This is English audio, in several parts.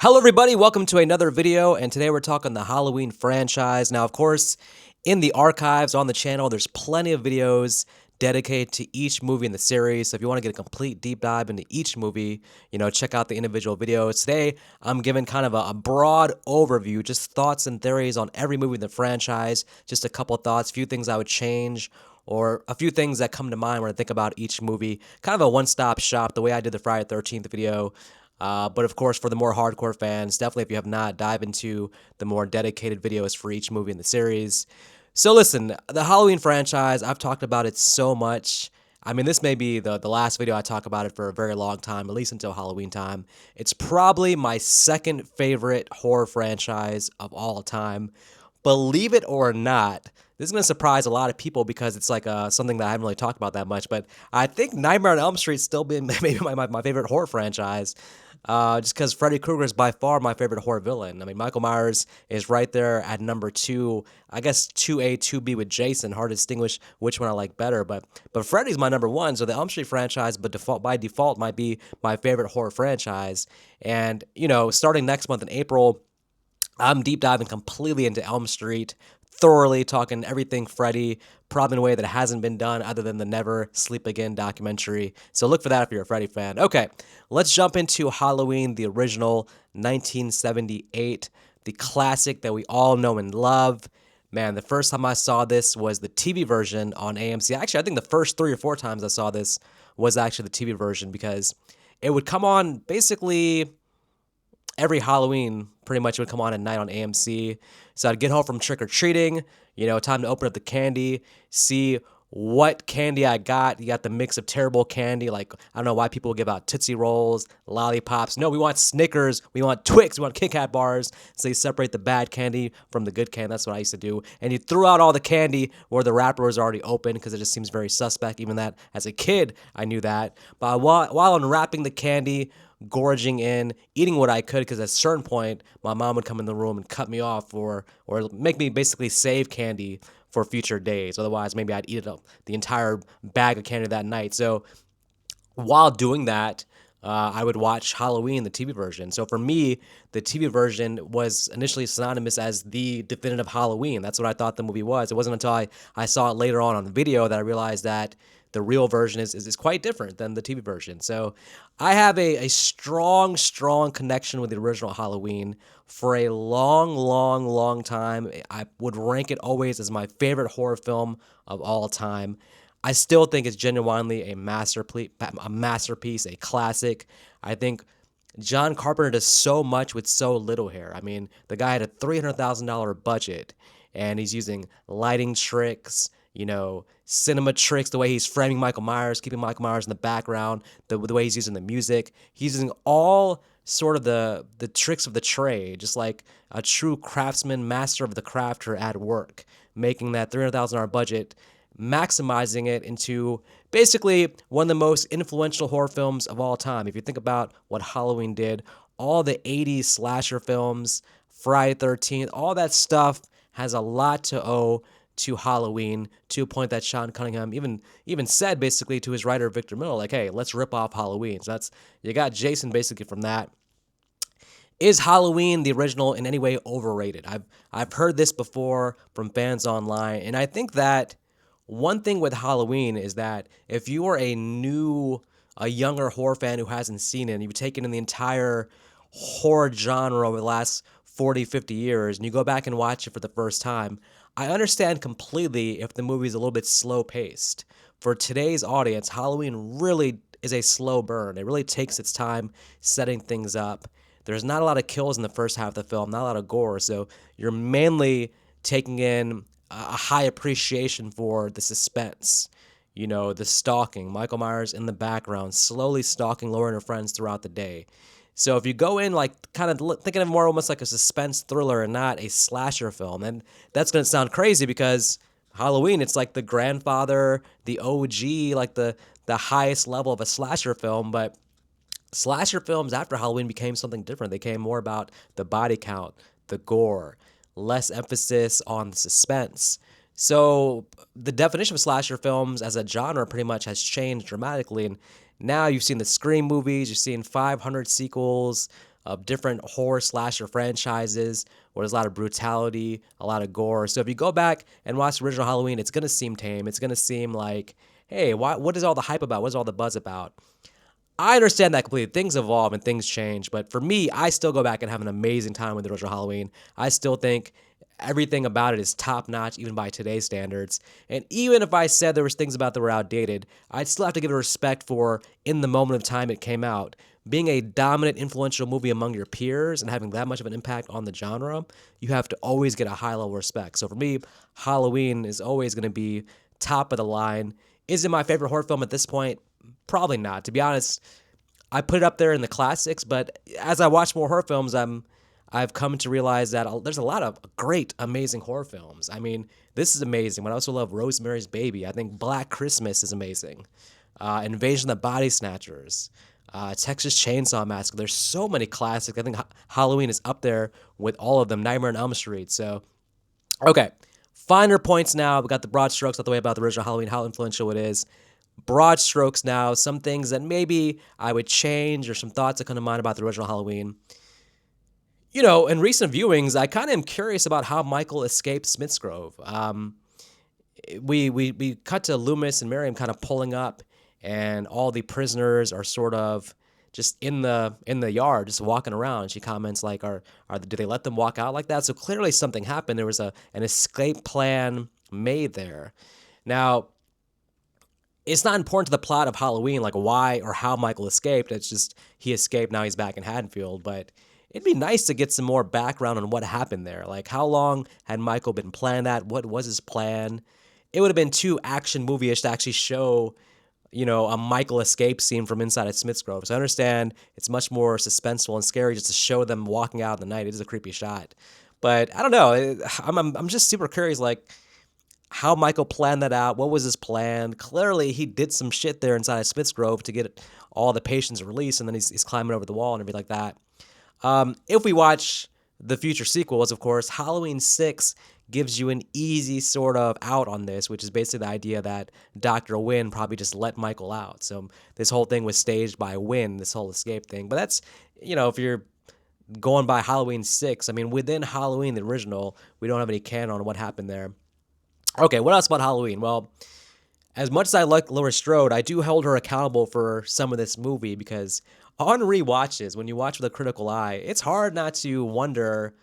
Hello, everybody. Welcome to another video. And today we're talking the Halloween franchise. Now, of course, in the archives on the channel, there's plenty of videos dedicated to each movie in the series. So if you want to get a complete deep dive into each movie, check out the individual videos. Today, I'm giving kind of a broad overview, just thoughts and theories on every movie in the franchise. Just a couple thoughts, a few things I would change, or a few things that come to mind when I think about each movie. Kind of a one-stop shop, the way I did the Friday the 13th video. But of course, for the more hardcore fans, definitely if you have not, dive into the more dedicated videos for each movie in the series. So listen, the Halloween franchise, I've talked about it so much. I mean, this may be the last video I talk about it for a very long time, at least until Halloween time. It's probably my second favorite horror franchise of all time. Believe it or not, this is going to surprise a lot of people because it's like something that I haven't really talked about that much. But I think Nightmare on Elm Street's still been maybe my favorite horror franchise. Just because Freddy Krueger is by far my favorite horror villain. I mean, Michael Myers is right there at number two. I guess 2A, 2B with Jason. Hard to distinguish which one I like better. But Freddy's my number one. So the Elm Street franchise, by default, might be my favorite horror franchise. And, starting next month in April, I'm deep diving completely into Elm Street, thoroughly talking everything Freddy, probably in a way that hasn't been done other than the Never Sleep Again documentary. So look for that if you're a Freddy fan. Okay, let's jump into Halloween, the original 1978, the classic that we all know and love. Man, the first time I saw this was the TV version on AMC. Actually, I think the first 3 or 4 times I saw this was actually the TV version because it would come on basically every Halloween. Pretty much would come on at night on AMC. So I'd get home from trick-or-treating, time to open up the candy, see what candy I got. You got the mix of terrible candy, like, I don't know why people give out Tootsie Rolls, lollipops. No, we want Snickers, we want Twix, we want Kit Kat bars. So you separate the bad candy from the good candy. That's what I used to do. And you threw out all the candy where the wrapper was already open because it just seems very suspect. Even that, as a kid, I knew that. But while unwrapping the candy, gorging in, eating what I could, because at a certain point, my mom would come in the room and cut me off or make me basically save candy for future days. Otherwise, maybe I'd eat it up, the entire bag of candy that night. So while doing that, I would watch Halloween, the TV version. So for me, the TV version was initially synonymous as the definitive Halloween. That's what I thought the movie was. It wasn't until I saw it later on the video that I realized that the real version is quite different than the TV version. So I have a strong, strong connection with the original Halloween for a long, long, long time. I would rank it always as my favorite horror film of all time. I still think it's genuinely a masterpiece, a classic. I think John Carpenter does so much with so little here. I mean, the guy had a $300,000 budget, and he's using lighting tricks, cinema tricks, the way he's framing Michael Myers, keeping Michael Myers in the background, the way he's using the music. He's using all sort of the tricks of the trade, just like a true craftsman, master of the craft are at work, making that $300,000 budget, maximizing it into basically one of the most influential horror films of all time. If you think about what Halloween did, all the 80s slasher films, Friday the 13th, all that stuff has a lot to owe to Halloween, to a point that Sean Cunningham even said basically to his writer Victor Miller, like, hey, let's rip off Halloween. So you got Jason basically from that. Is Halloween the original in any way overrated? I've heard this before from fans online, and I think that one thing with Halloween is that if you are a younger horror fan who hasn't seen it, and you've taken in the entire horror genre over the last 40, 50 years, and you go back and watch it for the first time, I understand completely if the movie is a little bit slow paced. For today's audience, Halloween really is a slow burn. It really takes its time setting things up. There's not a lot of kills in the first half of the film, not a lot of gore, so you're mainly taking in a high appreciation for the suspense, the stalking, Michael Myers in the background, slowly stalking Laura and her friends throughout the day. So if you go in like kind of thinking of more almost like a suspense thriller and not a slasher film, and that's going to sound crazy because Halloween, it's like the grandfather, the OG, like the highest level of a slasher film, but slasher films after Halloween became something different. They came more about the body count, the gore, less emphasis on the suspense. So the definition of slasher films as a genre pretty much has changed dramatically. And now you've seen the Scream movies, you've seen 500 sequels, of different horror slasher franchises where there's a lot of brutality, a lot of gore. So if you go back and watch the original Halloween, it's gonna seem tame. It's gonna seem like, hey, what is all the hype about? What is all the buzz about? I understand that completely. Things evolve and things change, but for me, I still go back and have an amazing time with the original Halloween. I still think everything about it is top notch, even by today's standards. And even if I said there was things about that were outdated, I'd still have to give it respect for in the moment of time it came out. Being a dominant, influential movie among your peers and having that much of an impact on the genre, you have to always get a high level of respect. So for me, Halloween is always going to be top of the line. Is it my favorite horror film at this point? Probably not. To be honest, I put it up there in the classics, but as I watch more horror films, I've come to realize that there's a lot of great, amazing horror films. I mean, this is amazing, but I also love Rosemary's Baby. I think Black Christmas is amazing. Invasion of the Body Snatchers, Texas Chainsaw Massacre. There's so many classics. I think Halloween is up there with all of them. Nightmare on Elm Street. So, okay, finer points now. We got the broad strokes out the way about the original Halloween, how influential it is. Broad strokes now, some things that maybe I would change or some thoughts that come to mind about the original Halloween. You know, in recent viewings, I kind of am curious about how Michael escaped Smithsgrove. We cut to Loomis and Miriam kind of pulling up, and all the prisoners are sort of just in the yard, just walking around. She comments like, do they let them walk out like that? So clearly something happened. There was an escape plan made there. Now, it's not important to the plot of Halloween, like why or how Michael escaped. It's just he escaped, now he's back in Haddonfield. But it'd be nice to get some more background on what happened there. Like, how long had Michael been planning that? What was his plan? It would have been too action movie-ish to actually show, you know, a Michael escape scene from inside of Smithsgrove. So I understand it's much more suspenseful and scary just to show them walking out in the night. It is a creepy shot. But I don't know. I'm just super curious, like, how Michael planned that out. What was his plan? Clearly, he did some shit there inside of Smithsgrove to get all the patients released, and then he's climbing over the wall and everything like that. If we watch the future sequels, of course, Halloween 6 gives you an easy sort of out on this, which is basically the idea that Dr. Wynn probably just let Michael out. So this whole thing was staged by Wynn, this whole escape thing. But that's, you know, if you're going by Halloween 6, I mean, within Halloween, the original, we don't have any canon on what happened there. Okay, what else about Halloween? Well, as much as I like Laurie Strode, I do hold her accountable for some of this movie because on rewatches, when you watch with a critical eye, it's hard not to wonder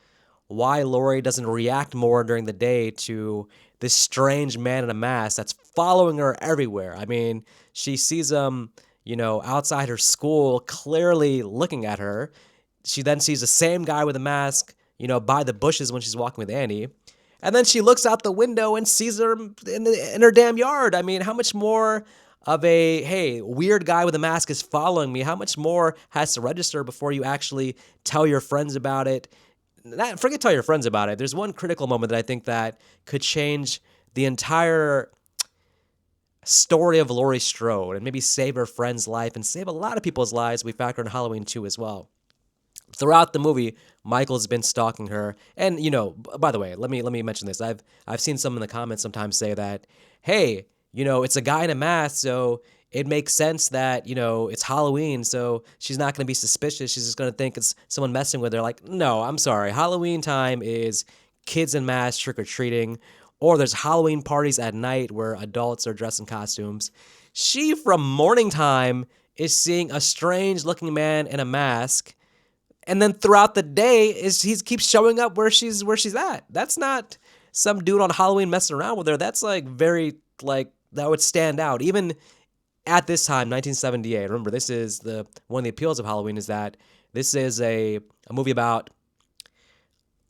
why Laurie doesn't react more during the day to this strange man in a mask that's following her everywhere. I mean, she sees him, you know, outside her school, clearly looking at her. She then sees the same guy with a mask, you know, by the bushes when she's walking with Annie. And then she looks out the window and sees her in her damn yard. I mean, how much more of a, hey, weird guy with a mask is following me? How much more has to register before you actually tell your friends about it? Forget tell your friends about it. There's one critical moment that I think that could change the entire story of Laurie Strode and maybe save her friend's life and save a lot of people's lives. We factor in Halloween 2 as well. Throughout the movie, Michael's been stalking her, and you know. By the way, let me mention this. I've seen some in the comments sometimes say that, hey, you know, it's a guy in a mask, so it makes sense that, you know, it's Halloween, so she's not going to be suspicious. She's just going to think it's someone messing with her. Like, no, I'm sorry. Halloween time is kids in masks trick or treating, or there's Halloween parties at night where adults are dressed in costumes. She, from morning time, is seeing a strange looking man in a mask. And then throughout the day, he keeps showing up where she's at. That's not some dude on Halloween messing around with her. That's like very, like, that would stand out. Even at this time, 1978. Remember, this is one of the appeals of Halloween is that this is a movie about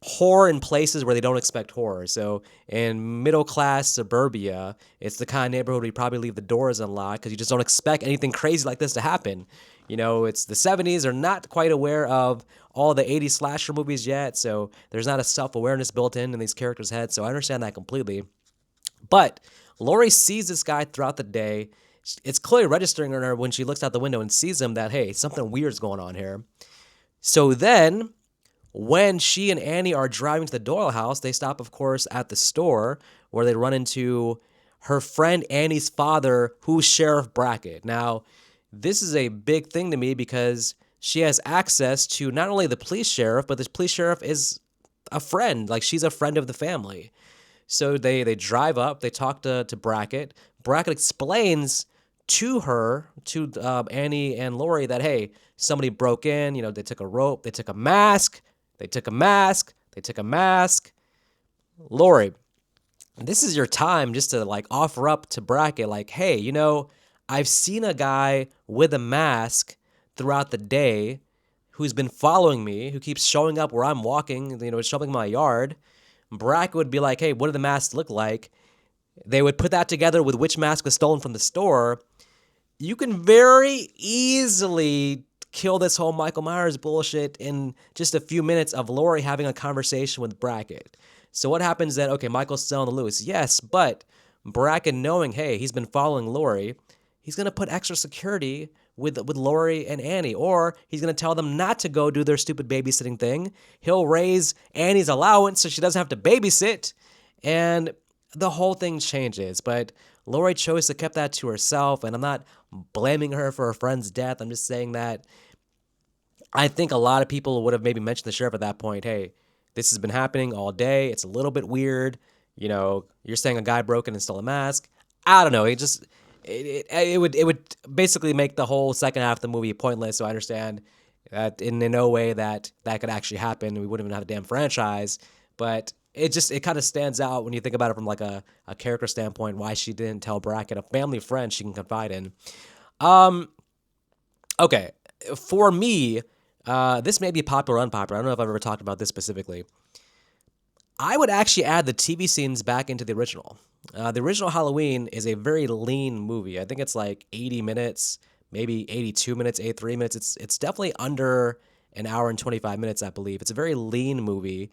horror in places where they don't expect horror. So in middle-class suburbia, it's the kind of neighborhood where you probably leave the doors unlocked because you just don't expect anything crazy like this to happen. You know, it's the 70s. They're not quite aware of all the 80s slasher movies yet, so there's not a self-awareness built in these characters' heads, so I understand that completely. But Laurie sees this guy throughout the day. It's clearly registering on her when she looks out the window and sees him that, hey, something weird's going on here. So then, when she and Annie are driving to the Doyle house, they stop, of course, at the store where they run into her friend Annie's father, who's Sheriff Brackett. Now, this is a big thing to me because she has access to not only the police sheriff, but the police sheriff is a friend. Like, she's a friend of the family. So they drive up, they talk to Brackett. Brackett explains to her, to Annie and Lori, that, hey, somebody broke in, they took a rope, they took a mask, they took a mask, they took a mask. Lori, this is your time just to like offer up to Brackett, like, hey, I've seen a guy with a mask throughout the day who's been following me, who keeps showing up where I'm walking, showing my yard. Brackett would be like, hey, what do the masks look like? They would put that together with which mask was stolen from the store. You can very easily kill this whole Michael Myers bullshit in just a few minutes of Lori having a conversation with Brackett. So what happens then? Okay, Michael's still on the loose. Yes, but Brackett knowing, hey, he's been following Lori, he's going to put extra security with Lori and Annie, or he's going to tell them not to go do their stupid babysitting thing. He'll raise Annie's allowance so she doesn't have to babysit, and the whole thing changes. But Lori chose to keep that to herself, and I'm not blaming her for her friend's death. I'm just saying that I think a lot of people would have maybe mentioned the sheriff at that point, hey, this has been happening all day. It's a little bit weird. You're saying a guy broke in and stole a mask. I don't know. It would basically make the whole second half of the movie pointless. So I understand that in no way that could actually happen. We wouldn't even have a damn franchise. But it kind of stands out when you think about it from like a character standpoint, why she didn't tell Brackett, a family friend she can confide in. Okay, for me, this may be popular or unpopular. I don't know if I've ever talked about this specifically. I would actually add the TV scenes back into the original. The original Halloween is a very lean movie. I think it's like 80 minutes, maybe 82 minutes, 83 minutes. It's definitely under an hour and 25 minutes, I believe. It's a very lean movie,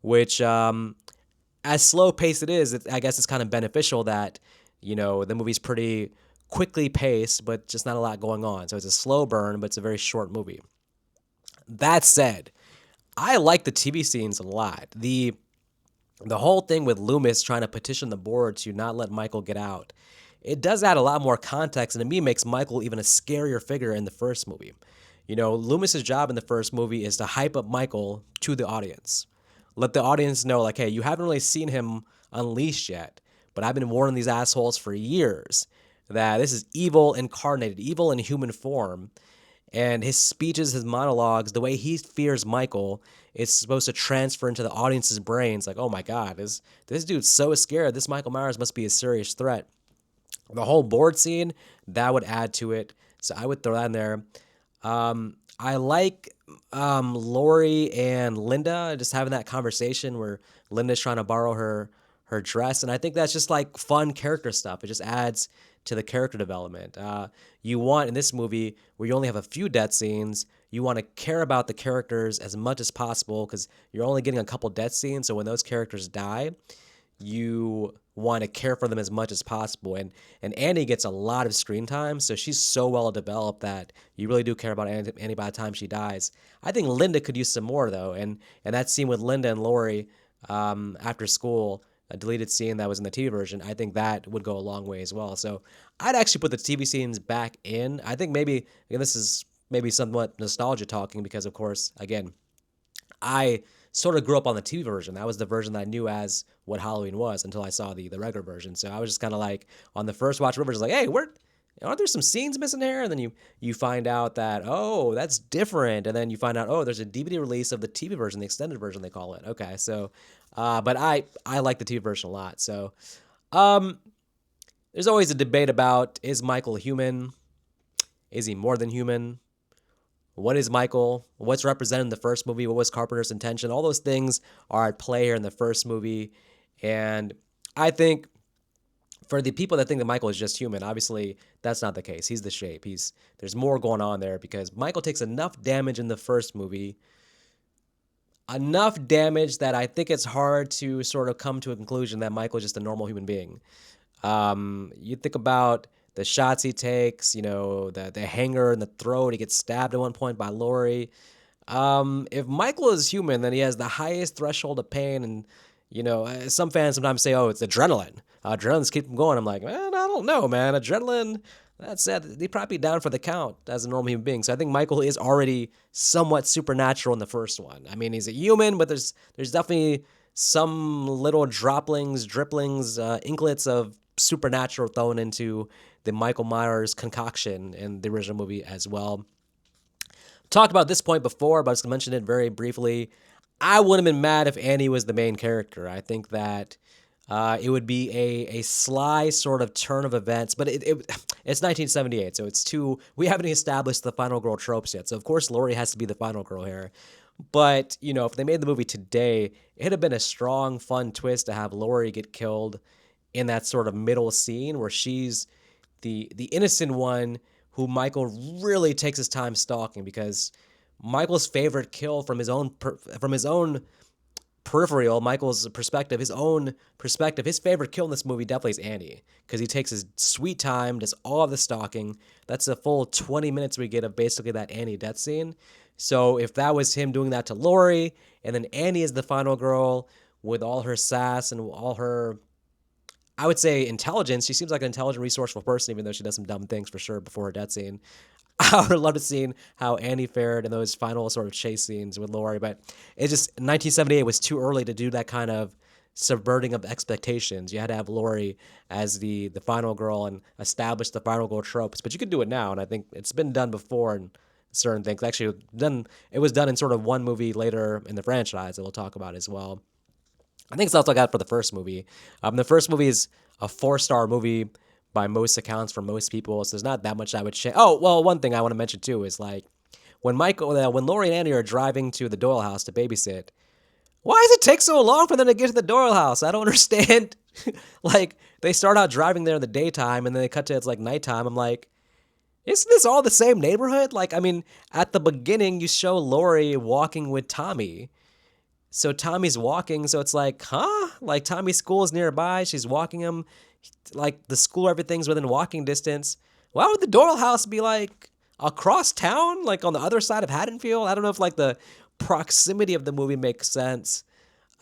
which, as slow paced it is, I guess it's kind of beneficial that, the movie's pretty quickly paced, but just not a lot going on. So it's a slow burn, but it's a very short movie. That said, I like the TV scenes a lot. The whole thing with Loomis trying to petition the board to not let Michael get out, it does add a lot more context, and to me makes Michael even a scarier figure in the first movie. Loomis's job in the first movie is to hype up Michael to the audience. Let the audience know, like, hey, you haven't really seen him unleashed yet, but I've been warning these assholes for years that this is evil incarnated, evil in human form. And his speeches, his monologues, the way he fears Michael is supposed to transfer into the audience's brains. Like, oh my God, this dude's so scared. This Michael Myers must be a serious threat. The whole board scene, that would add to it. So I would throw that in there. I like Lori and Linda just having that conversation where Linda's trying to borrow her dress. And I think that's just like fun character stuff. It just adds to the character development. You want, in this movie, where you only have a few death scenes, you want to care about the characters as much as possible because you're only getting a couple death scenes. So when those characters die, you want to care for them as much as possible. And Annie gets a lot of screen time, so she's so well developed that you really do care about Annie by the time she dies. I think Linda could use some more, though. And that scene with Linda and Lori after school, a deleted scene that was in the TV version, I think that would go a long way as well. So I'd actually put the TV scenes back in. I think maybe, again, this is maybe somewhat nostalgia talking because, of course, again, I sort of grew up on the TV version. That was the version that I knew as what Halloween was until I saw the regular version. So I was just kind of like, on the first watch, Rivers like, hey, aren't there some scenes missing here? And then you find out that, oh, that's different. And then you find out, oh, there's a DVD release of the TV version, the extended version, they call it. Okay, so, but I like the TV version a lot. So, there's always a debate about, is Michael human? Is he more than human? What is Michael? What's represented in the first movie? What was Carpenter's intention? All those things are at play here in the first movie. And I think for the people that think that Michael is just human, obviously that's not the case. He's the shape. There's more going on there because Michael takes enough damage in the first movie, enough damage that I think it's hard to sort of come to a conclusion that Michael is just a normal human being. You think about the shots he takes, the hanger in the throat, he gets stabbed at one point by Lori. If Michael is human, then he has the highest threshold of pain. And, some fans sometimes say, oh, it's adrenaline. Adrenaline's keep him going. I'm like, man, I don't know, man. Adrenaline, That said, they'd probably be down for the count as a normal human being. So I think Michael is already somewhat supernatural in the first one. I mean, he's a human, but there's definitely some little droplings, dripplings, inklets of supernatural thrown into the Michael Myers concoction in the original movie as well. Talked about this point before, but I was going to mention it very briefly. I wouldn't have been mad if Annie was the main character. I think that it would be a sly sort of turn of events, but it's 1978, so we haven't established the final girl tropes yet. So of course Laurie has to be the final girl here. But if they made the movie today, it'd have been a strong, fun twist to have Laurie get killed in that sort of middle scene where she's the innocent one who Michael really takes his time stalking, because Michael's favorite kill from his own peripheral, Michael's perspective, his own perspective, his favorite kill in this movie definitely is Annie, because he takes his sweet time, does all of the stalking. That's a full 20 minutes we get of basically that Annie death scene. So if that was him doing that to Laurie, and then Annie is the final girl with all her sass and all her, I would say, intelligence. She seems like an intelligent, resourceful person, even though she does some dumb things for sure before her death scene. I would have loved to see how Annie fared in those final sort of chase scenes with Laurie, but it just 1978 was too early to do that kind of subverting of expectations. You had to have Laurie as the final girl and establish the final girl tropes, but you could do it now, and I think it's been done before in certain things. Actually, it was done in sort of one movie later in the franchise that we'll talk about as well. I think it's also got for the first movie. The first movie is a 4-star movie by most accounts for most people, so there's not that much I would share. Oh, well, one thing I want to mention too is like when Laurie and Annie are driving to the Doyle house to babysit. Why does it take so long for them to get to the Doyle house? I don't understand. Like they start out driving there in the daytime, and then they cut to it's like nighttime. I'm like, isn't this all the same neighborhood? Like, I mean, at the beginning you show Laurie walking with Tommy. So Tommy's walking, so it's like, huh? Like Tommy's school is nearby. She's walking him. Like the school, everything's within walking distance. Why would the Doyle house be like across town, like on the other side of Haddonfield? I don't know if like the proximity of the movie makes sense.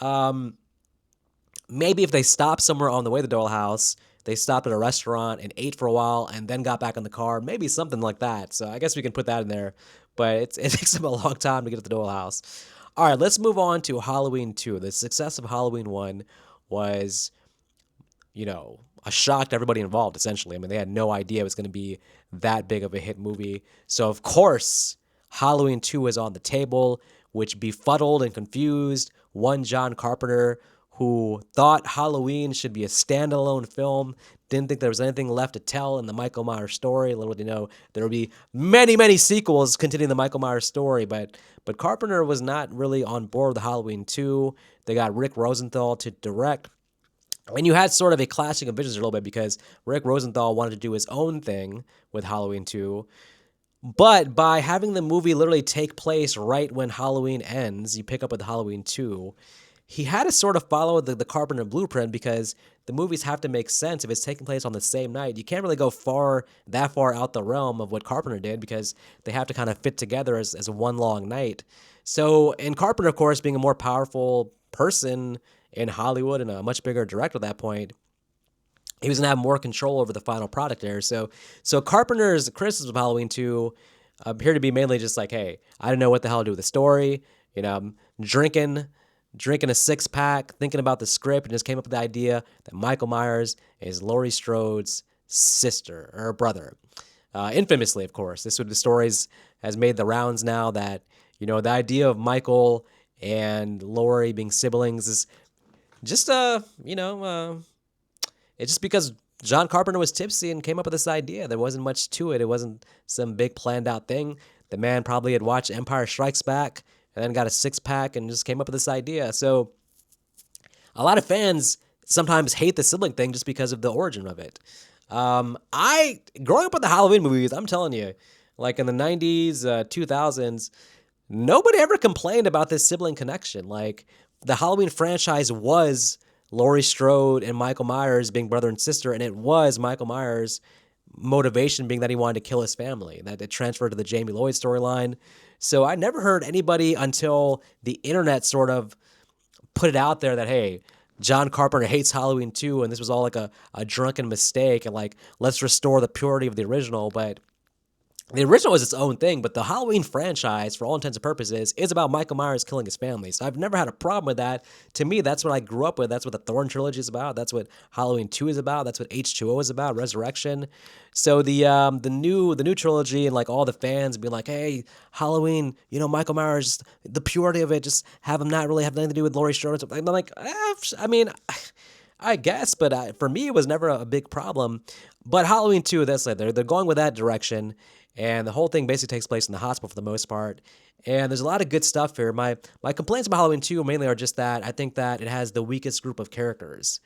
Maybe if they stopped somewhere on the way to the Doyle house, they stopped at a restaurant and ate for a while and then got back in the car. Maybe something like that. So I guess we can put that in there. But it takes them a long time to get to the Doyle house. All right, let's move on to Halloween 2. The success of Halloween 1 was, a shock to everybody involved, essentially. I mean, they had no idea it was going to be that big of a hit movie. So, of course, Halloween 2 was on the table, which befuddled and confused one John Carpenter, who thought Halloween should be a standalone film, didn't think there was anything left to tell in the Michael Myers story. Little did he know there would be many, many sequels continuing the Michael Myers story, but Carpenter was not really on board with Halloween 2. They got Rick Rosenthal to direct. And you had sort of a clashing of visions a little bit because Rick Rosenthal wanted to do his own thing with Halloween 2. But by having the movie literally take place right when Halloween ends, you pick up with Halloween 2, he had to sort of follow the Carpenter blueprint because the movies have to make sense if it's taking place on the same night. You can't really go that far out the realm of what Carpenter did because they have to kind of fit together as one long night. So, and Carpenter, of course, being a more powerful person in Hollywood and a much bigger director at that point, he was going to have more control over the final product there. So Carpenter's criticism of Halloween 2 appeared to be mainly just like, hey, I don't know what the hell to do with the story. I'm drinking a 6-pack, thinking about the script, and just came up with the idea that Michael Myers is Laurie Strode's sister or brother. Infamously, of course. The stories has made the rounds now that, the idea of Michael and Laurie being siblings is just, it's just because John Carpenter was tipsy and came up with this idea. There wasn't much to it. It wasn't some big planned out thing. The man probably had watched Empire Strikes Back and then got a 6-pack and just came up with this idea. So a lot of fans sometimes hate the sibling thing just because of the origin of it. Growing up with the Halloween movies, I'm telling you, like in the 90s, 2000s, nobody ever complained about this sibling connection. Like the Halloween franchise was Laurie Strode and Michael Myers being brother and sister, and it was Michael Myers' motivation being that he wanted to kill his family, that it transferred to the Jamie Lloyd storyline. So I never heard anybody until the internet sort of put it out there that, hey, John Carpenter hates Halloween 2, and this was all like a drunken mistake, and like, let's restore the purity of the original. But the original is its own thing, but the Halloween franchise, for all intents and purposes, is about Michael Myers killing his family. So I've never had a problem with that. To me, that's what I grew up with. That's what the Thorn trilogy is about. That's what Halloween 2 is about. That's what H2O is about, Resurrection. So the new trilogy and like all the fans being like, hey, Halloween, Michael Myers, the purity of it, just have him not really have nothing to do with Laurie Strode. I'm like, I mean, I guess, but for me, it was never a big problem. But Halloween 2, that's like they're going with that direction, and the whole thing basically takes place in the hospital for the most part. And there's a lot of good stuff here. My complaints about Halloween 2 mainly are just that I think that it has the weakest group of characters.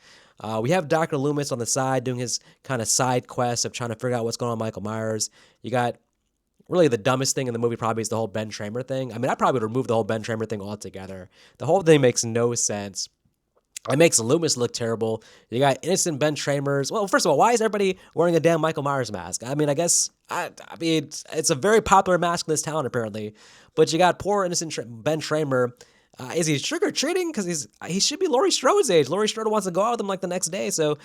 We have Dr. Loomis on the side doing his kind of side quest of trying to figure out what's going on with Michael Myers. You got really the dumbest thing in the movie probably is the whole Ben Tramer thing. I mean, I probably would remove the whole Ben Tramer thing altogether. The whole thing makes no sense. It makes Loomis look terrible. You got innocent Ben Tramers. Well, first of all, why is everybody wearing a damn Michael Myers mask? I mean, I mean, it's a very popular mask in this town apparently, but you got poor innocent Ben Tramer. Is he trick or treating? Because he should be Laurie Strode's age. Laurie Strode wants to go out with him like the next day. So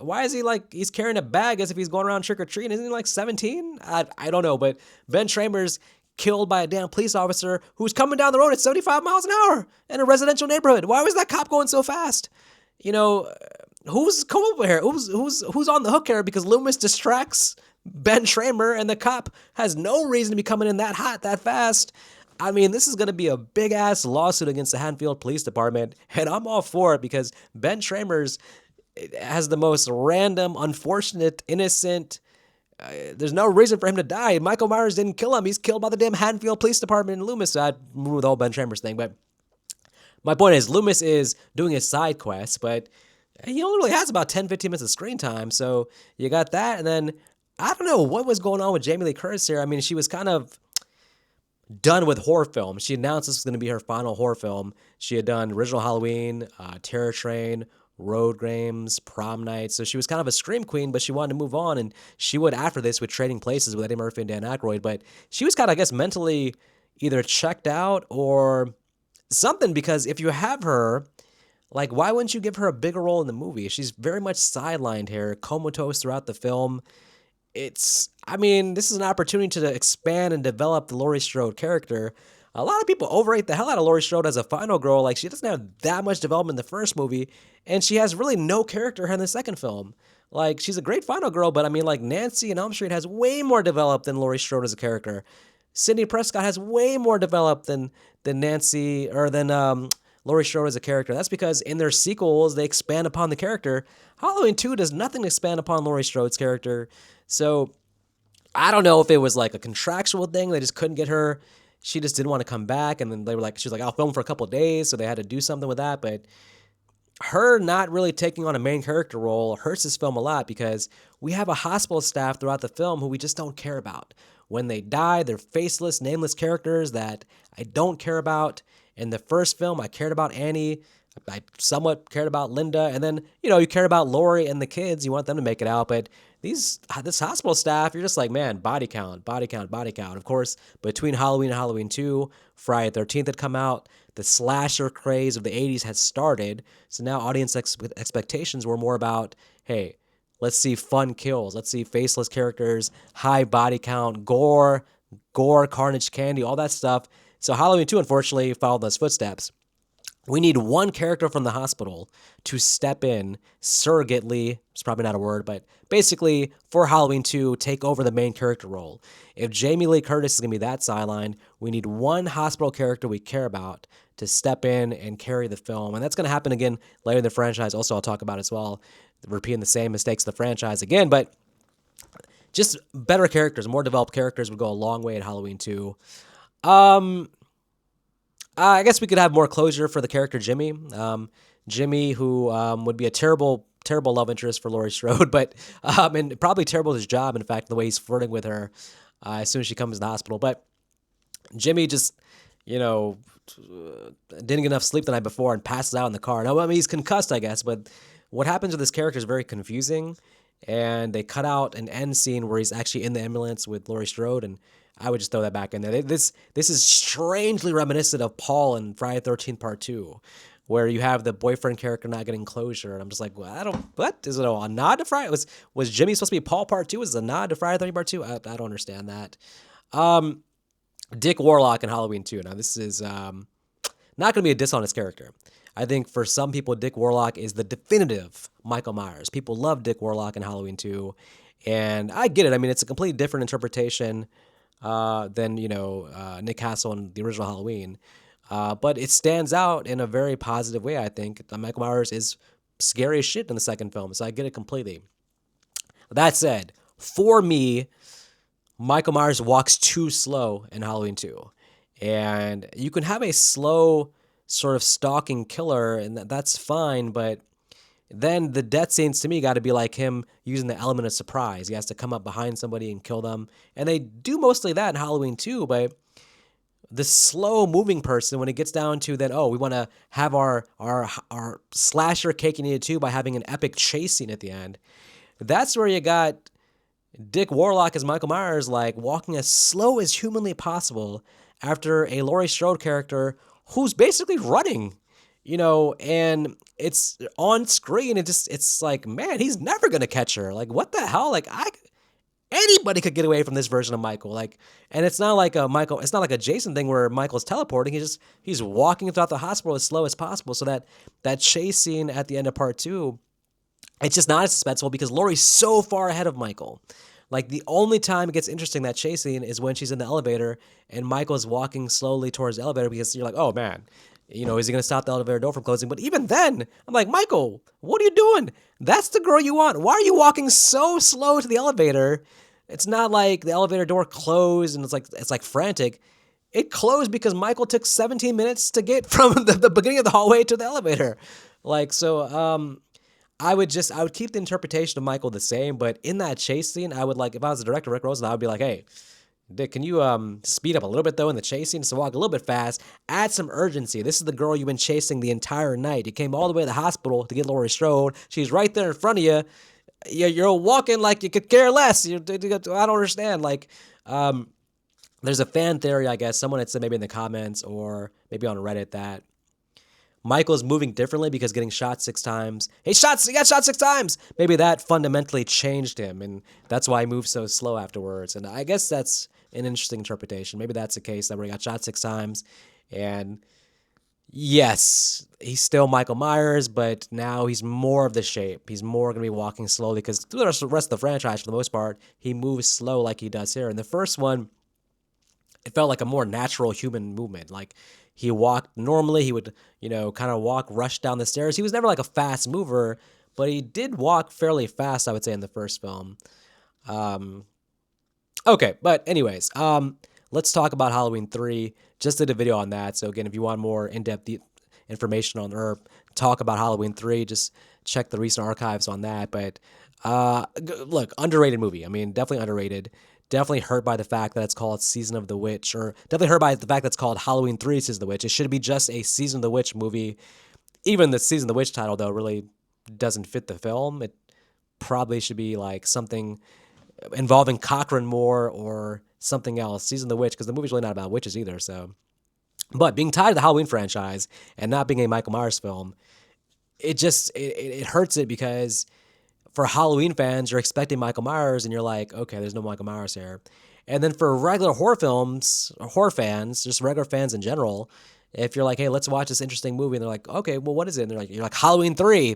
why is he like he's carrying a bag as if he's going around trick or treating? Isn't he like 17? I don't know. But Ben Tramer's killed by a damn police officer who's coming down the road at 75 miles an hour in a residential neighborhood. Why was that cop going so fast? Who's culpable here? Who's on the hook here? Because Loomis distracts Ben Tramer and the cop has no reason to be coming in that hot, that fast. I mean, this is going to be a big ass lawsuit against the Haddonfield Police Department, and I'm all for it because Ben Tramer's has the most random, unfortunate, innocent. There's no reason for him to die. Michael Myers didn't kill him. He's killed by the damn Haddonfield Police Department in Loomis. So I'd remove the whole Ben Chambers thing. But my point is, Loomis is doing his side quest, but he only really has about 10, 15 minutes of screen time. So you got that. And then I don't know what was going on with Jamie Lee Curtis here. I mean, she was kind of done with horror films. She announced this was going to be her final horror film. She had done original Halloween, Terror Train, Road Games, Prom Night. So she was kind of a scream queen, but she wanted to move on. And she would, after this, with Trading Places with Eddie Murphy and Dan Aykroyd. But she was kind of, I guess, mentally either checked out or something, because if you have her, like, why wouldn't you give her a bigger role in the movie? She's very much sidelined here, comatose throughout the film. I mean, this is an opportunity to expand and develop the Laurie Strode character. A lot of people overrate the hell out of Laurie Strode as a final girl. Like, she doesn't have that much development in the first movie, and she has really no character in the second film. Like, she's a great final girl, but I mean, like, Nancy in Elm Street has way more developed than Laurie Strode as a character. Sidney Prescott has way more developed than Nancy, or than Laurie Strode as a character. That's because in their sequels, they expand upon the character. Halloween 2 does nothing to expand upon Laurie Strode's character. So I don't know if it was like a contractual thing. They just couldn't get her. She just didn't want to come back. And then she was like, I'll film for a couple of days. So they had to do something with that. But her not really taking on a main character role hurts this film a lot, because we have a hospital staff throughout the film who we just don't care about. When they die, they're faceless, nameless characters that I don't care about. In the first film, I cared about Annie. I somewhat cared about Linda. And then, you care about Laurie and the kids. You want them to make it out. But this hospital staff, you're just like, man, body count, body count, body count. Of course, between Halloween and Halloween 2, Friday the 13th had come out. The slasher craze of the 80s had started. So now audience expectations were more about, hey, let's see fun kills. Let's see faceless characters, high body count, gore, carnage, candy, all that stuff. So Halloween 2, unfortunately, followed those footsteps. We need one character from the hospital to step in surrogately, it's probably not a word, but basically for Halloween 2, take over the main character role. If Jamie Lee Curtis is going to be that sidelined, we need one hospital character we care about to step in and carry the film. And that's going to happen again later in the franchise. Also, I'll talk about as well, repeating the same mistakes of the franchise again, but just better characters, more developed characters would go a long way at Halloween 2. I guess we could have more closure for the character Jimmy. Jimmy, who would be a terrible, terrible love interest for Laurie Strode, but and probably terrible at his job. In fact, the way he's flirting with her as soon as she comes to the hospital. But Jimmy just, didn't get enough sleep the night before and passes out in the car. Now, I mean, he's concussed, I guess, but what happens with this character is very confusing. And they cut out an end scene where he's actually in the ambulance with Laurie Strode, and I would just throw that back in there. This is strangely reminiscent of Paul in Friday the 13th Part 2, where you have the boyfriend character not getting closure, and I'm just like, well, I don't. What is it a nod to Friday? Was Jimmy supposed to be Paul Part Two? Was it a nod to Friday 13 Part Two? I don't understand that. Um, Dick Warlock in Halloween 2. Now this is not going to be a diss on his character. I think for some people, Dick Warlock is the definitive Michael Myers. People love Dick Warlock in Halloween 2, and I get it. I mean, it's a completely different interpretation than Nick Castle in the original Halloween, but it stands out in a very positive way. I think Michael Myers is scary as shit in the second film, so I get it completely. That said, for me, Michael Myers walks too slow in Halloween 2. And you can have a slow sort of stalking killer, and that's fine, but then the death scenes to me got to be like him using the element of surprise. He has to come up behind somebody and kill them. And they do mostly that in Halloween 2, but the slow moving person, when it gets down to that, oh, we want to have our slasher cake and eat it too by having an epic chase scene at the end. That's where you got Dick Warlock as Michael Myers, like walking as slow as humanly possible after a Laurie Strode character who's basically running, and it's on screen. It's like, man, he's never gonna catch her. Like, what the hell? Like, anybody could get away from this version of Michael. Like, and it's not like it's not like a Jason thing where Michael's teleporting. He's walking throughout the hospital as slow as possible. So that chase scene at the end of Part 2, it's just not as suspenseful because Laurie's so far ahead of Michael. Like, the only time it gets interesting, that chase scene, is when she's in the elevator and Michael's walking slowly towards the elevator because you're like, oh man, is he going to stop the elevator door from closing? But even then, I'm like, Michael, what are you doing? That's the girl you want. Why are you walking so slow to the elevator? It's not like the elevator door closed and it's like frantic. It closed because Michael took 17 minutes to get from the beginning of the hallway to the elevator. Like, so, I would keep the interpretation of Michael the same, but in that chase scene, I would if I was the director, Rick Rosen, I would be like, hey, Dick, can you speed up a little bit though in the chase scene? So walk a little bit fast, add some urgency. This is the girl you've been chasing the entire night. You came all the way to the hospital to get Laurie Strode. She's right there in front of you. You're walking like you could care less. I don't understand. There's a fan theory, I guess. Someone had said maybe in the comments or maybe on Reddit that Michael's moving differently because getting shot 6 times. He got shot 6 times. Maybe that fundamentally changed him, and that's why he moved so slow afterwards. And I guess that's an interesting interpretation. Maybe that's the case, that where he got shot 6 times, and yes, he's still Michael Myers, but now he's more of the shape. He's more going to be walking slowly because through the rest of the franchise, for the most part, he moves slow like he does here. In the first one, it felt like a more natural human movement. Like, he walked normally. He would, kind of rush down the stairs. He was never like a fast mover, but he did walk fairly fast, I would say, in the first film. Okay, but anyways, let's talk about Halloween 3. Just did a video on that. So again, if you want more in-depth information on or talk about Halloween 3, just check the recent archives on that. But look, underrated movie. I mean, definitely underrated. Definitely hurt by the fact that it's called Season of the Witch, or definitely hurt by the fact that it's called Halloween 3 Season of the Witch. It should be just a Season of the Witch movie. Even the Season of the Witch title, though, really doesn't fit the film. It probably should be like something involving Cochrane more or something else. Season of the Witch, because the movie's really not about witches either. So, but being tied to the Halloween franchise and not being a Michael Myers film, it hurts it because for Halloween fans, you're expecting Michael Myers, and you're like, okay, there's no Michael Myers here. And then for regular horror fans, just regular fans in general, if you're like, hey, let's watch this interesting movie, and they're like, okay, well, what is it? And you're like, Halloween 3.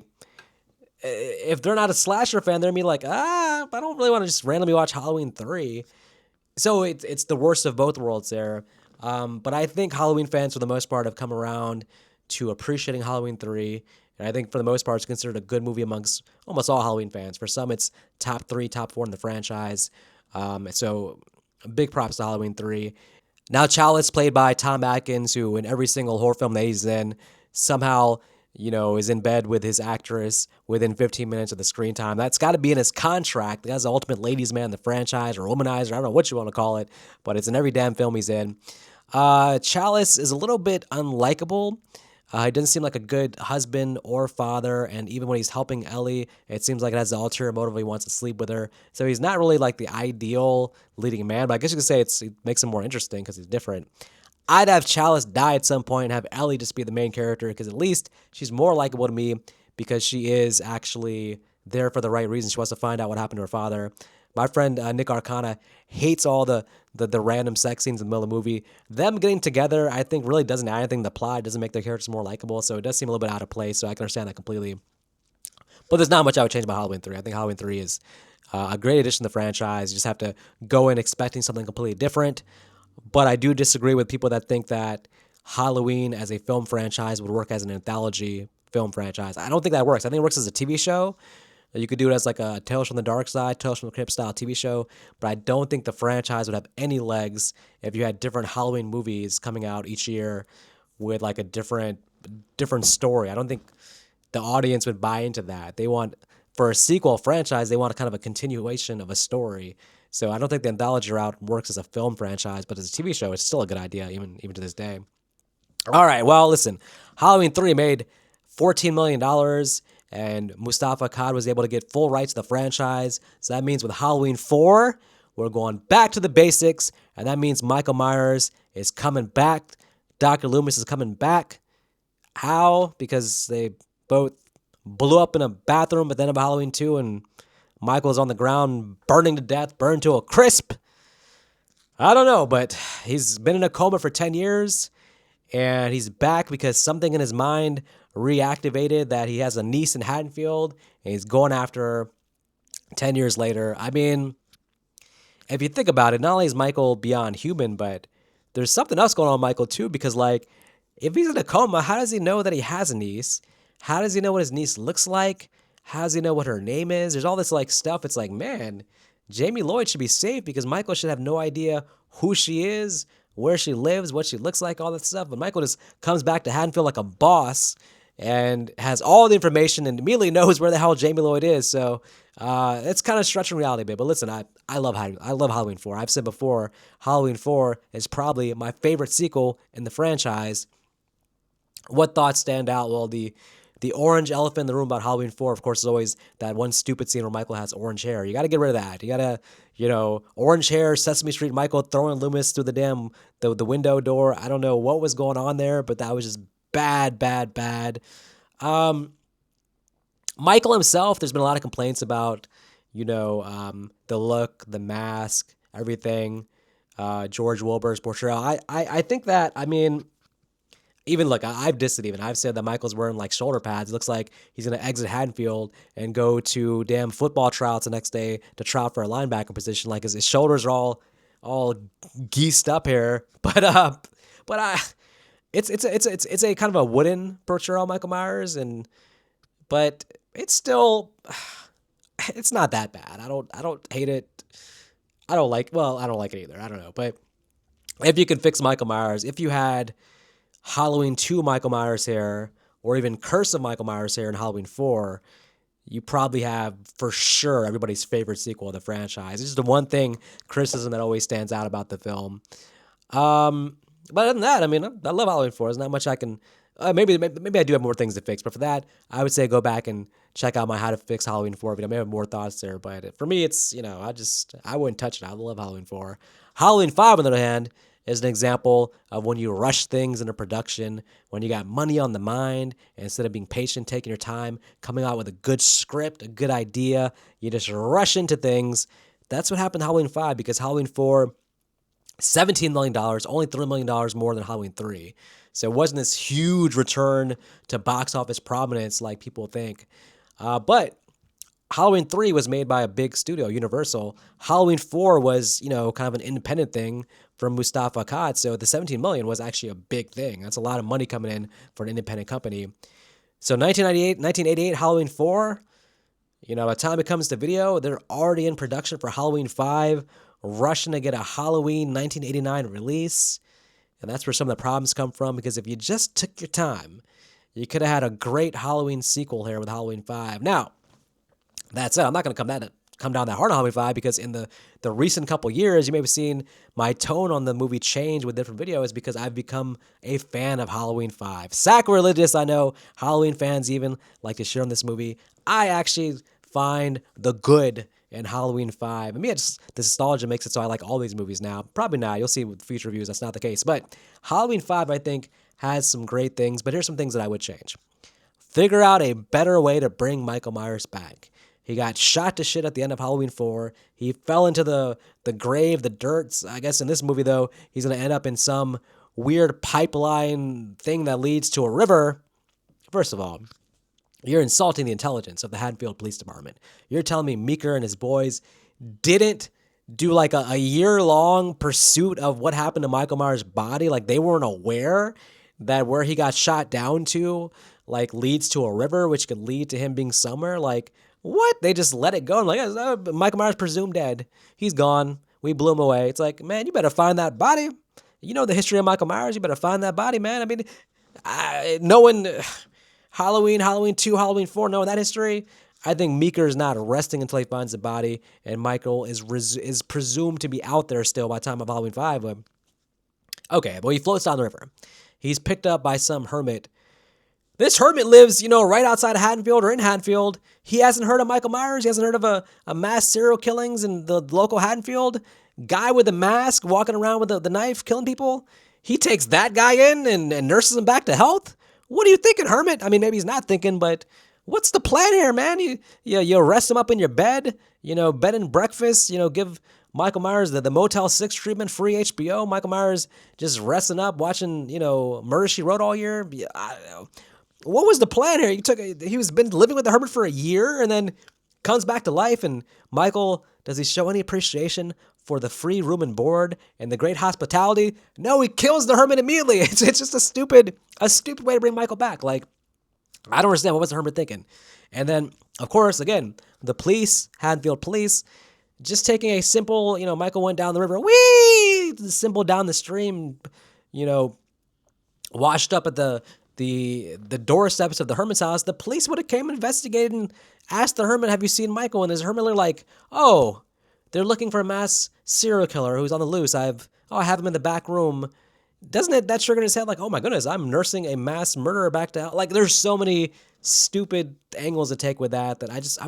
If they're not a slasher fan, they're gonna be like, I don't really want to just randomly watch Halloween 3. So it's the worst of both worlds there. But I think Halloween fans, for the most part, have come around to appreciating Halloween 3. And I think for the most part, it's considered a good movie amongst almost all Halloween fans. For some, it's top 3, top 4 in the franchise. So big props to Halloween 3. Now Chalice, played by Tom Atkins, who in every single horror film that he's in, somehow, is in bed with his actress within 15 minutes of the screen time. That's got to be in his contract. The guy's the ultimate ladies' man in the franchise, or womanizer. I don't know what you want to call it, but it's in every damn film he's in. Chalice is a little bit unlikable. He doesn't seem like a good husband or father, and even when he's helping Ellie, it seems like it has the ulterior motive. He wants to sleep with her, so he's not really like the ideal leading man, but I guess you could say it makes him more interesting because he's different. I'd have Chalice die at some point and have Ellie just be the main character because at least she's more likable to me because she is actually there for the right reason. She wants to find out what happened to her father. My friend Nick Arcana hates all the random sex scenes in the middle of the movie. Them getting together, I think, really doesn't add anything to the plot. It doesn't make their characters more likable, so it does seem a little bit out of place, so I can understand that completely. But there's not much I would change about Halloween 3. I think Halloween 3 is a great addition to the franchise. You just have to go in expecting something completely different. But I do disagree with people that think that Halloween as a film franchise would work as an anthology film franchise. I don't think that works. I think it works as a TV show. You could do it as like a Tales from the Dark Side, Tales from the Crypt style TV show, but I don't think the franchise would have any legs if you had different Halloween movies coming out each year with like a different story. I don't think the audience would buy into that. They want, for a sequel franchise, they want a kind of a continuation of a story. So I don't think the anthology route works as a film franchise, but as a TV show, it's still a good idea, even to this day. All right, well, listen, Halloween 3 made $14 million, and Mustafa Akkad was able to get full rights to the franchise. So that means with Halloween 4, we're going back to the basics, and that means Michael Myers is coming back. Dr. Loomis is coming back. How? Because they both blew up in a bathroom at the end of Halloween 2, and Michael is on the ground burning to death, burned to a crisp. I don't know, but he's been in a coma for 10 years, and he's back because something in his mind reactivated that he has a niece in Haddonfield, and he's going after her 10 years later. I mean, if you think about it, not only is Michael beyond human, but there's something else going on with Michael too, because like, if he's in a coma, how does he know that he has a niece? How does he know what his niece looks like? How does he know what her name is? There's all this like stuff. It's like, man, Jamie Lloyd should be safe because Michael should have no idea who she is, where she lives, what she looks like, all that stuff. But Michael just comes back to Haddonfield like a boss and has all the information and immediately knows where the hell Jamie Lloyd is. So it's kind of stretching reality a bit. But listen, I love Halloween 4. I've said before, Halloween 4 is probably my favorite sequel in the franchise. What thoughts stand out? Well, the orange elephant in the room about Halloween 4, of course, is always that one stupid scene where Michael has orange hair. You got to get rid of that. You got to, orange hair, Sesame Street Michael throwing Loomis through the window door. I don't know what was going on there, but that was just bad. Michael himself, there's been a lot of complaints about, the look, the mask, everything. George Wilbur's portrayal. I think that, I mean, even look, I've dissed it even. I've said that Michael's wearing like shoulder pads. It looks like he's going to exit Haddonfield and go to damn football tryouts the next day to try out for a linebacker position. Like his shoulders are all geesed up here. But it's a kind of a wooden portrayal of Michael Myers, but it's still, it's not that bad. I don't hate it. I don't like it either. I don't know. But if you could fix Michael Myers, if you had Halloween 2 Michael Myers hair, or even Curse of Michael Myers hair in Halloween 4, you probably have, for sure, everybody's favorite sequel of the franchise. It's just the one criticism that always stands out about the film. But other than that, I mean, I love Halloween 4. There's not much I can, maybe I do have more things to fix, but for that, I would say go back and check out my How to Fix Halloween 4 video. I may have more thoughts there, but for me, it's, I wouldn't touch it. I love Halloween 4. Halloween 5, on the other hand, is an example of when you rush things into production, when you got money on the mind, and instead of being patient, taking your time, coming out with a good script, a good idea, you just rush into things. That's what happened to Halloween 5, because Halloween 4, $17 million, only $3 million more than Halloween 3. So it wasn't this huge return to box office prominence like people think. But Halloween 3 was made by a big studio, Universal. Halloween 4 was, kind of an independent thing from Mustafa Akkad. So the $17 million was actually a big thing. That's a lot of money coming in for an independent company. So 1988, Halloween 4, by the time it comes to video, they're already in production for Halloween 5, rushing to get a Halloween 1989 release. And that's where some of the problems come from, because if you just took your time, you could have had a great Halloween sequel here with Halloween 5. Now, that said, I'm not going to come down that hard on Halloween 5, because in the recent couple years, you may have seen my tone on the movie change with different videos, because I've become a fan of Halloween 5. Sacrilegious, I know. Halloween fans even like to shit on this movie. I actually find the good and Halloween 5. I mean, it's the nostalgia makes it so I like all these movies now. Probably not. You'll see with future reviews that's not the case. But Halloween 5, I think, has some great things. But here's some things that I would change. Figure out a better way to bring Michael Myers back. He got shot to shit at the end of Halloween 4. He fell into the grave, the dirt. I guess in this movie, though, he's going to end up in some weird pipeline thing that leads to a river. First of all, you're insulting the intelligence of the Haddonfield Police Department. You're telling me Meeker and his boys didn't do like a year-long pursuit of what happened to Michael Myers' body? Like they weren't aware that where he got shot down to like leads to a river, which could lead to him being somewhere? Like, what? They just let it go. And like, Michael Myers presumed dead. He's gone. We blew him away. It's like, man, you better find that body. You know the history of Michael Myers. You better find that body, man. I mean, knowing Halloween 2, Halloween 4, knowing that history, I think Meeker is not resting until he finds the body, and Michael is presumed to be out there still by the time of Halloween 5. But okay, well, he floats down the river. He's picked up by some hermit. This hermit lives, right outside of Haddonfield or in Haddonfield. He hasn't heard of Michael Myers. He hasn't heard of a mass serial killings in the local Haddonfield. Guy with a mask walking around with the knife killing people. He takes that guy in and nurses him back to health. What are you thinking, hermit? I mean, maybe he's not thinking, but what's the plan here, man? You arrest him up in your bed, bed and breakfast, give Michael Myers the Motel 6 treatment, free HBO. Michael Myers just resting up, watching, Murder, She Wrote all year. I don't know. What was the plan here? He was been living with the hermit for a year and then comes back to life. And Michael, does he show any appreciation for the free room and board and the great hospitality? No, he kills the hermit immediately. It's just a stupid way to bring Michael back. Like, I don't understand. What was the hermit thinking? And then, of course, again, the police, Haddonfield police, just taking a simple, Michael went down the river, whee, simple down the stream, washed up at the doorsteps of the hermit's house. The police would have came and investigated and asked the hermit, have you seen Michael? And his hermit were like, oh, they're looking for a mass serial killer who's on the loose. I have him in the back room. Doesn't that trigger in his head like, oh my goodness, I'm nursing a mass murderer back to hell? Like, there's so many stupid angles to take with that I just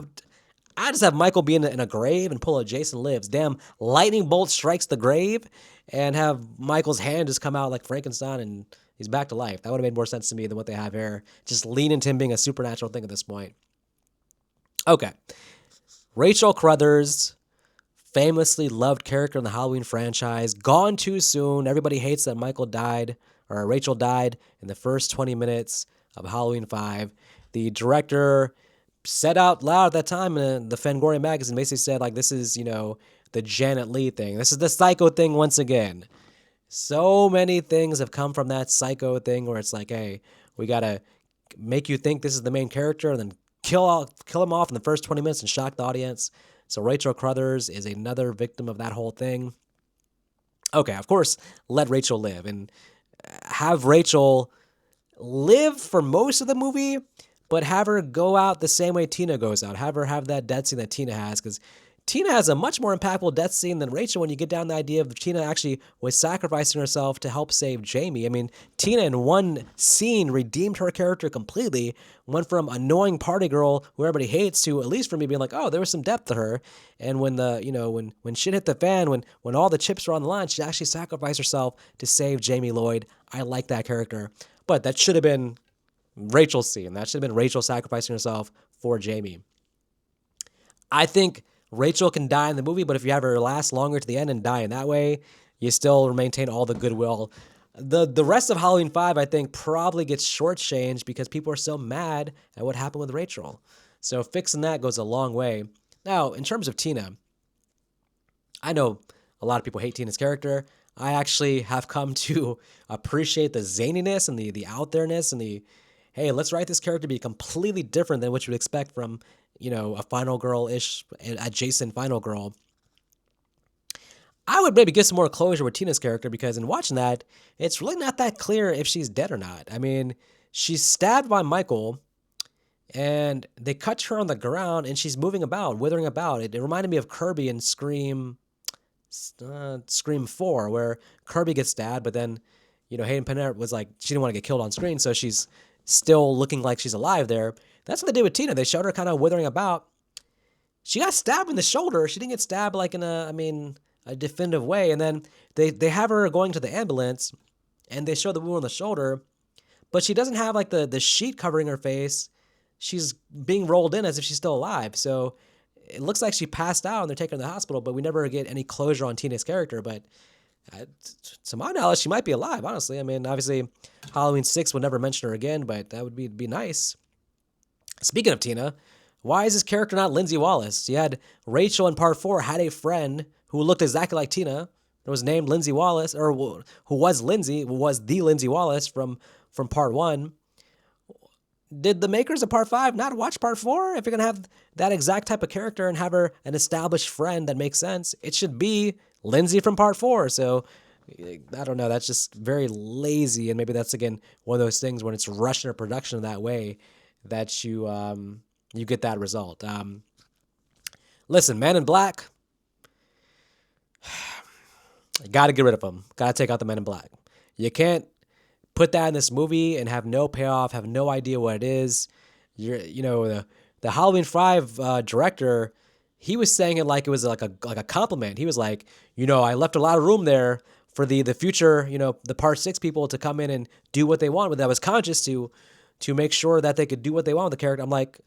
have Michael be in a grave and pull a Jason Lives. Damn, lightning bolt strikes the grave and have Michael's hand just come out like Frankenstein and he's back to life. That would have made more sense to me than what they have here. Just lean into him being a supernatural thing at this point. Okay. Rachel Carruthers, famously loved character in the Halloween franchise, gone too soon. Everybody hates that Rachel died in the first 20 minutes of Halloween 5. The director said out loud at that time in the Fangoria magazine, basically said, like, this is, the Janet Leigh thing. This is the Psycho thing once again. So many things have come from that Psycho thing where it's like, hey, we got to make you think this is the main character and then kill him off in the first 20 minutes and shock the audience. So Rachel Carruthers is another victim of that whole thing. Okay, of course, let Rachel live and have Rachel live for most of the movie, but have her go out the same way Tina goes out. Have her have that death scene that Tina has, because Tina has a much more impactful death scene than Rachel when you get down the idea of Tina actually was sacrificing herself to help save Jamie. I mean, Tina in one scene redeemed her character completely, went from annoying party girl who everybody hates to, at least for me, being like, oh, there was some depth to her. And when when shit hit the fan, when all the chips were on the line, she actually sacrificed herself to save Jamie Lloyd. I like that character. But that should have been Rachel's scene. That should have been Rachel sacrificing herself for Jamie. I think Rachel can die in the movie, but if you have her last longer to the end and die in that way, you still maintain all the goodwill. The rest of Halloween 5, I think, probably gets shortchanged because people are so mad at what happened with Rachel. So fixing that goes a long way. Now, in terms of Tina, I know a lot of people hate Tina's character. I actually have come to appreciate the zaniness and the out there-ness and the, hey, let's write this character to be completely different than what you would expect from, a Final Girl-ish, adjacent Final Girl. I would maybe get some more closure with Tina's character because in watching that, it's really not that clear if she's dead or not. I mean, she's stabbed by Michael, and they cut her on the ground, and she's moving about, withering about. It reminded me of Kirby in Scream 4, where Kirby gets stabbed, but then, Hayden Panettiere was like, she didn't want to get killed on screen, so she's still looking like she's alive there. That's what they did with Tina. They showed her kind of withering about. She got stabbed in the shoulder. She didn't get stabbed like in a definitive way. And then they have her going to the ambulance, and they show the wound on the shoulder, but she doesn't have like the sheet covering her face. She's being rolled in as if she's still alive. So it looks like she passed out and they're taking her to the hospital, but we never get any closure on Tina's character. But to my knowledge, she might be alive, honestly. I mean, obviously, Halloween 6 would never mention her again, but that would be nice. Speaking of Tina, why is this character not Lindsay Wallace? You had Rachel in part 4 had a friend who looked exactly like Tina. It was named Lindsay Wallace, or who was the Lindsay Wallace from part 1. Did the makers of part 5 not watch part 4? If you're going to have that exact type of character and have her an established friend that makes sense, it should be Lindsay from part 4. So I don't know. That's just very lazy. And maybe that's, again, one of those things when it's rushed into production that way that you get that result. Listen, Men in Black, you got to get rid of them. Got to take out the Men in Black. You can't put that in this movie and have no payoff, have no idea what it is. The Halloween 5 director, he was saying it like it was like a compliment. He was like, I left a lot of room there for the future, the part 6 people to come in and do what they want, but that was conscious to make sure that they could do what they want with the character. I'm like,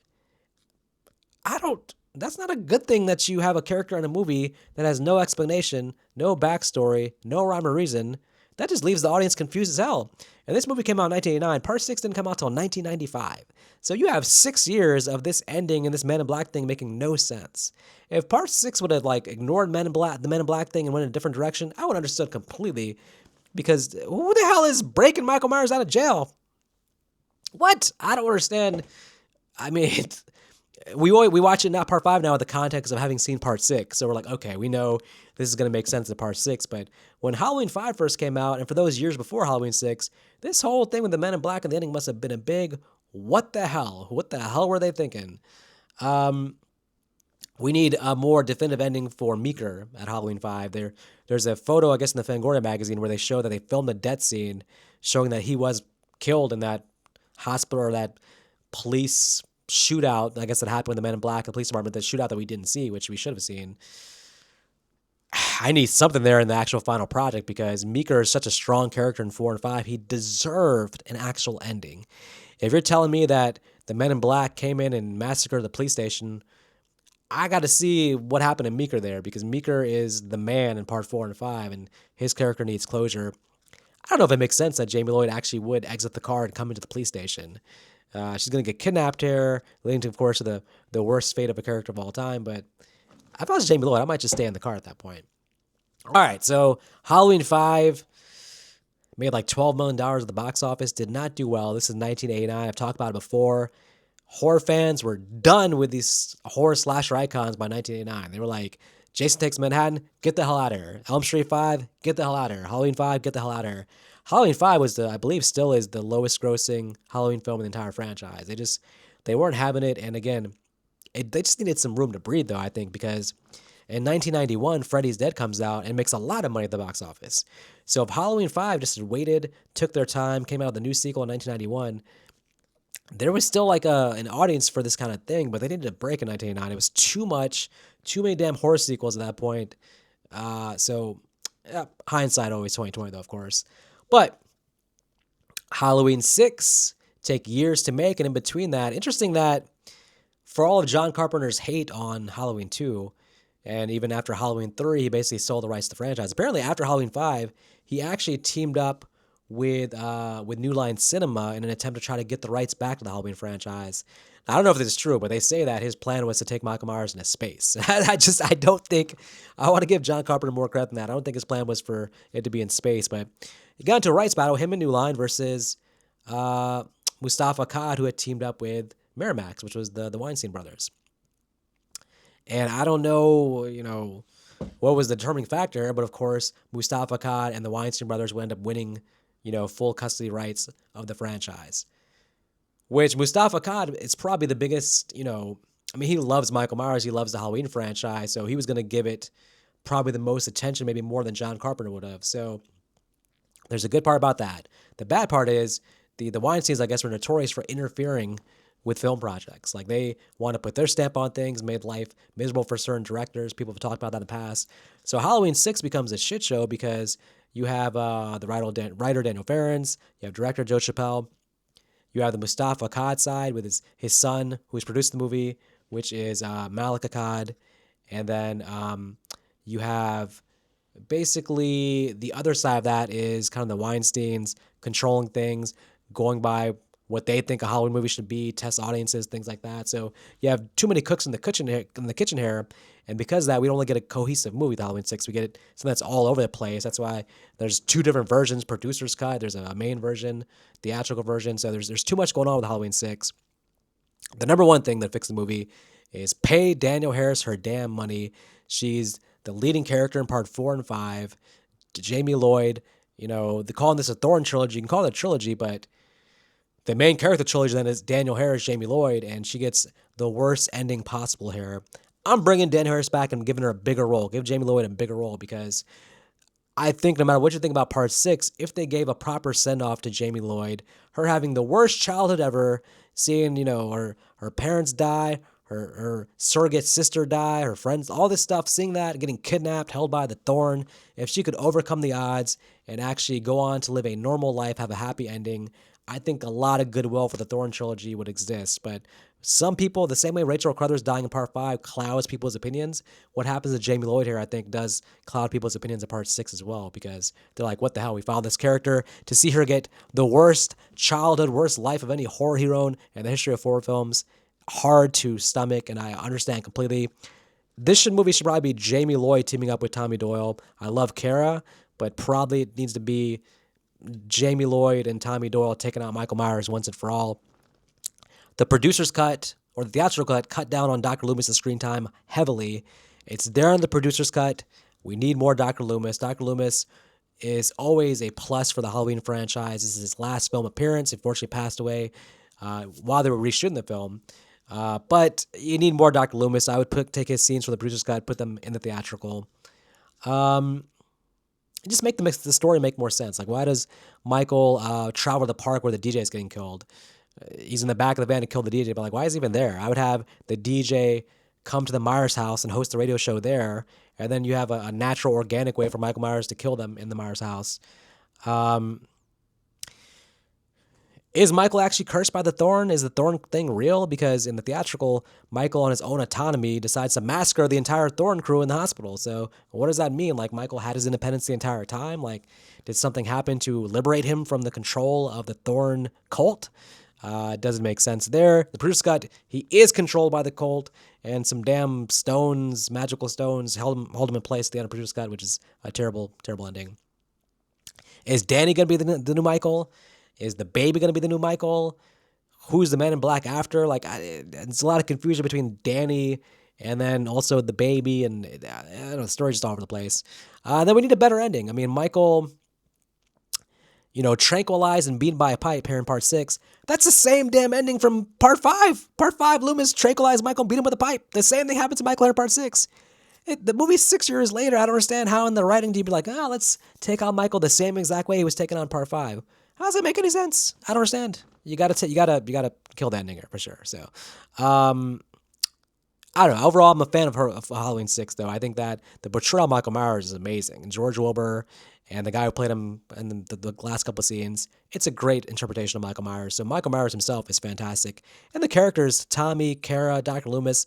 that's not a good thing that you have a character in a movie that has no explanation, no backstory, no rhyme or reason. That just leaves the audience confused as hell. And this movie came out in 1989. Part 6 didn't come out until 1995. So you have 6 years of this ending and this Men in Black thing making no sense. If Part 6 would have ignored the Men in Black thing and went in a different direction, I would have understood completely. Because who the hell is breaking Michael Myers out of jail? What? I don't understand. I mean, we watch it now, part 5 now, with the context of having seen part 6. So we're like, okay, we know this is going to make sense in part 6. But when Halloween 5 first came out, and for those years before Halloween 6, this whole thing with the Men in Black and the ending must have been a big, what the hell? What the hell were they thinking? We need a more definitive ending for Meeker at Halloween 5. There's a photo, I guess, in the Fangoria magazine where they show that they filmed the death scene, showing that he was killed in that hospital or that police shootout, I guess, that happened with the Men in Black, the police department, that shootout that we didn't see, which we should have seen. I need something there in the actual final project because Meeker is such a strong character in 4 and 5. He deserved an actual ending. If you're telling me that the Men in Black came in and massacred the police station, I got to see what happened to Meeker there because Meeker is the man in part 4 and 5, and his character needs closure. I don't know if it makes sense that Jamie Lloyd actually would exit the car and come into the police station. She's going to get kidnapped here, leading to, of course, the worst fate of a character of all time. But if I was Jamie Lloyd, I might just stay in the car at that point. All right, so Halloween 5 made like $12 million at the box office, did not do well. This is 1989. I've talked about it before. Horror fans were done with these horror slasher icons by 1989. They were like, Jason Takes Manhattan, get the hell out of here. Elm Street 5, get the hell out of here. Halloween 5, get the hell out of here. Halloween 5 was I believe still is the lowest grossing Halloween film in the entire franchise. They weren't having it. And again, they just needed some room to breathe though, I think, because in 1991, Freddy's Dead comes out and makes a lot of money at the box office. So if Halloween 5 just waited, took their time, came out with a new sequel in 1991, there was still like an audience for this kind of thing, but they needed a break in 1989. It was too much, too many damn horror sequels at that point. Hindsight always 2020 though, of course. But Halloween 6 take years to make, and in between that, interesting that for all of John Carpenter's hate on Halloween 2, and even after Halloween 3, he basically sold the rights to the franchise. Apparently, after Halloween 5, he actually teamed up with New Line Cinema in an attempt to try to get the rights back to the Halloween franchise. Now, I don't know if this is true, but they say that his plan was to take Michael Myers into space. I don't think, I want to give John Carpenter more credit than that. I don't think his plan was for it to be in space, but he got into a rights battle, him and New Line versus Mustafa Akkad, who had teamed up with Miramax, which was the Weinstein brothers. And I don't know, what was the determining factor, but of course, Mustafa Akkad and the Weinstein brothers would end up winning, full custody rights of the franchise. Which Mustafa Akkad is probably the biggest, he loves Michael Myers, he loves the Halloween franchise, so he was going to give it probably the most attention, maybe more than John Carpenter would have. So there's a good part about that. The bad part is the Weinsteins, I guess, were notorious for interfering with film projects. Like they want to put their stamp on things, made life miserable for certain directors. People have talked about that in the past. So Halloween 6 becomes a shit show because you have the writer Daniel Farrens, you have director Joe Chappelle, you have the Mustafa Akkad side with his son, who's produced the movie, which is Malik Akkad. And then you have basically the other side of that is kind of the Weinsteins controlling things, going by what they think a Halloween movie should be, test audiences, things like that. So you have too many cooks in the kitchen here, and because of that, we don't really get a cohesive movie with Halloween 6. We get something that's all over the place. That's why there's two different versions: producer's cut. There's a main version, theatrical version. So there's too much going on with Halloween 6. The number one thing that fixed the movie is pay Danielle Harris her damn money. She's the leading character in part 4 and 5. Jamie Lloyd, they're calling this a Thorn trilogy. You can call it a trilogy, but the main character trilogy then is Danielle Harris, Jamie Lloyd, and she gets the worst ending possible here. I'm bringing Danielle Harris back and giving her a bigger role. Give Jamie Lloyd a bigger role because I think no matter what you think about part 6, if they gave a proper send-off to Jamie Lloyd, her having the worst childhood ever, seeing, her parents die, her surrogate sister die, her friends, all this stuff, seeing that, getting kidnapped, held by the Thorn, if she could overcome the odds and actually go on to live a normal life, have a happy ending, I think a lot of goodwill for the Thorn trilogy would exist. But some people, the same way Rachel Carruthers dying in part 5 clouds people's opinions, what happens to Jamie Lloyd here, I think, does cloud people's opinions in part 6 as well, because they're like, what the hell, we found this character. To see her get the worst childhood, worst life of any horror hero in the history of horror films, hard to stomach, and I understand completely. This movie should probably be Jamie Lloyd teaming up with Tommy Doyle. I love Kara, but probably it needs to be Jamie Lloyd and Tommy Doyle taking out Michael Myers once and for all. The producer's cut, or the theatrical cut down on Dr. Loomis' screen time heavily. It's there in the producer's cut. We need more Dr. Loomis. Dr. Loomis is always a plus for the Halloween franchise. This is his last film appearance. He unfortunately passed away while they were reshooting the film. But you need more Dr. Loomis. I would take his scenes from the producer's cut, put them in the theatrical. Just make the story make more sense. Like, why does Michael travel to the park where the DJ is getting killed? He's in the back of the van to kill the DJ, but like, why is he even there? I would have the DJ come to the Myers house and host the radio show there, and then you have a natural, organic way for Michael Myers to kill them in the Myers house. Is Michael actually cursed by the Thorn? Is the Thorn thing real? Because in the theatrical, Michael, on his own autonomy, decides to massacre the entire Thorn crew in the hospital. So what does that mean? Like, Michael had his independence the entire time? Like, did something happen to liberate him from the control of the Thorn cult? It doesn't make sense there. The producer cut, he is controlled by the cult, and some damn stones, magical stones, hold him in place at the end of producer's cut, which is a terrible, terrible ending. Is Danny going to be the new Michael? Is the baby going to be the new Michael? Who's the man in black after? Like, it's a lot of confusion between Danny and then also the baby, and I don't know, the story's just all over the place. Then we need a better ending. I mean, Michael, tranquilized and beaten by a pipe here in part 6. That's the same damn ending from part 5. Part 5, Loomis tranquilized Michael and beat him with a pipe. The same thing happens to Michael here in part 6. The movie's 6 years later. I don't understand how in the writing do you be like, let's take on Michael the same exact way he was taken on part 5. How does that make any sense? I don't understand. You gotta kill that ending here for sure. So, I don't know. Overall, I'm a fan of Halloween 6, though. I think that the portrayal of Michael Myers is amazing. And George Wilbur and the guy who played him in the last couple of scenes, it's a great interpretation of Michael Myers. So Michael Myers himself is fantastic. And the characters, Tommy, Kara, Dr. Loomis,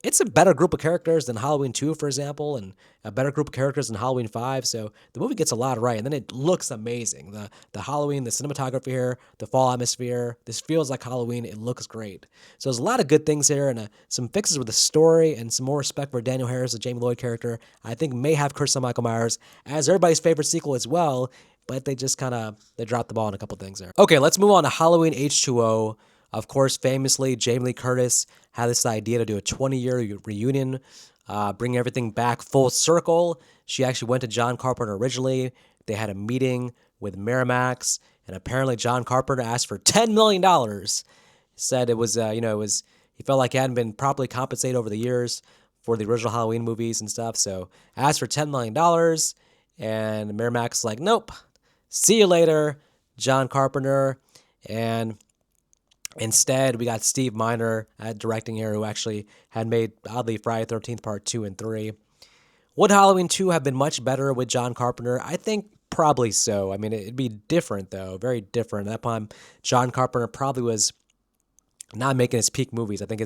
it's a better group of characters than Halloween 2, for example, and a better group of characters than Halloween 5. So the movie gets a lot right, and then it looks amazing. The Halloween, the cinematography here, the fall atmosphere, this feels like Halloween. It looks great. So there's a lot of good things here, and some fixes with the story, and some more respect for Danielle Harris, the Jamie Lloyd character, I think may have cursed on Michael Myers as everybody's favorite sequel as well, but they just they dropped the ball on a couple things there. Okay, let's move on to Halloween H2O. Of course, famously, Jamie Lee Curtis had this idea to do a 20-year reunion, bring everything back full circle. She actually went to John Carpenter originally. They had a meeting with Miramax, and apparently John Carpenter asked for $10 million. Said it was, he felt like he hadn't been properly compensated over the years for the original Halloween movies and stuff. So asked for $10 million, and Miramax was like, nope, see you later, John Carpenter. And Instead, we got Steve Miner directing here, who actually had made, oddly, Friday the 13th Part 2 and 3. Would Halloween 2 have been much better with John Carpenter? I think probably so. I mean, it'd be different, though, very different. At that time, John Carpenter probably was not making his peak movies. I think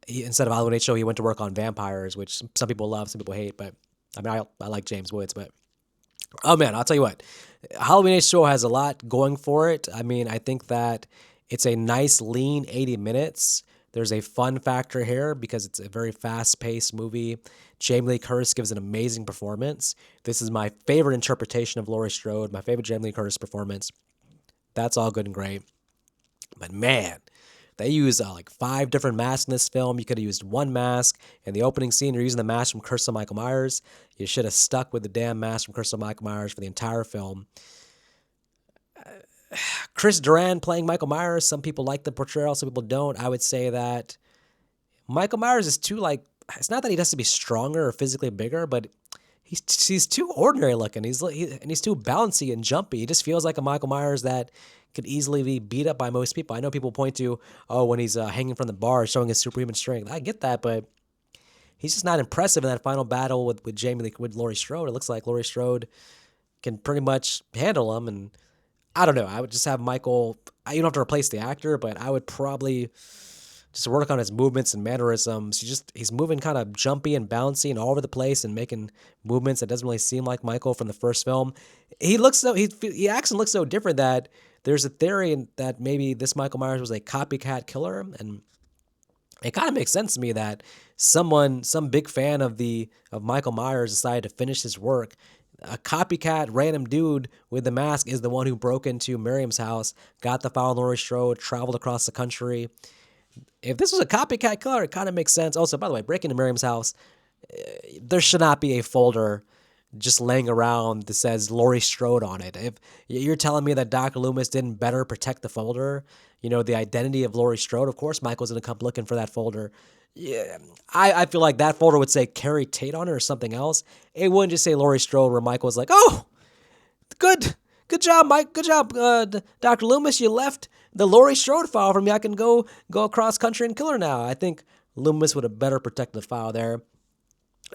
instead of Halloween H2O, he went to work on Vampires, which some people love, some people hate. But I mean, I like James Woods, but oh man, I'll tell you what, Halloween H2O has a lot going for it. I mean, I think that it's a nice, lean 80 minutes. There's a fun factor here because it's a very fast-paced movie. Jamie Lee Curtis gives an amazing performance. This is my favorite interpretation of Laurie Strode, my favorite Jamie Lee Curtis performance. That's all good and great. But man, they use like 5 different masks in this film. You could have used one mask. In the opening scene, you're using the mask from Curse of Michael Myers. You should have stuck with the damn mask from Curse of Michael Myers for the entire film. Chris Duran playing Michael Myers. Some people like the portrayal, some people don't. I would say that Michael Myers is too, like, it's not that he has to be stronger or physically bigger, but he's too ordinary looking. And he's too bouncy and jumpy. He just feels like a Michael Myers that could easily be beat up by most people. I know people point to, oh, when he's hanging from the bar, showing his superhuman strength. I get that, but he's just not impressive in that final battle with with Laurie Strode. It looks like Laurie Strode can pretty much handle him, and I don't know. I would just have Michael. You don't have to replace the actor, but I would probably just work on his movements and mannerisms. He's moving kind of jumpy and bouncy and all over the place and making movements that doesn't really seem like Michael from the first film. He acts and looks so different that there's a theory that maybe this Michael Myers was a copycat killer, and it kind of makes sense to me that some big fan of Michael Myers decided to finish his work. A copycat random dude with the mask is the one who broke into Miriam's house, got the file on Laurie Strode, traveled across the country. If this was a copycat killer, it kind of makes sense. Also, by the way, breaking into Miriam's house, there should not be a folder just laying around that says Laurie Strode on it. If you're telling me that Dr. Loomis didn't better protect the folder, the identity of Laurie Strode, of course Michael's going to come looking for that folder. Yeah, I feel like that folder would say Carrie Tate on it or something else. It wouldn't just say Laurie Strode where Michael's like, oh, good job, Mike. Good job, Dr. Loomis. You left the Laurie Strode file for me. I can go across country and kill her now. I think Loomis would have better protected the file there.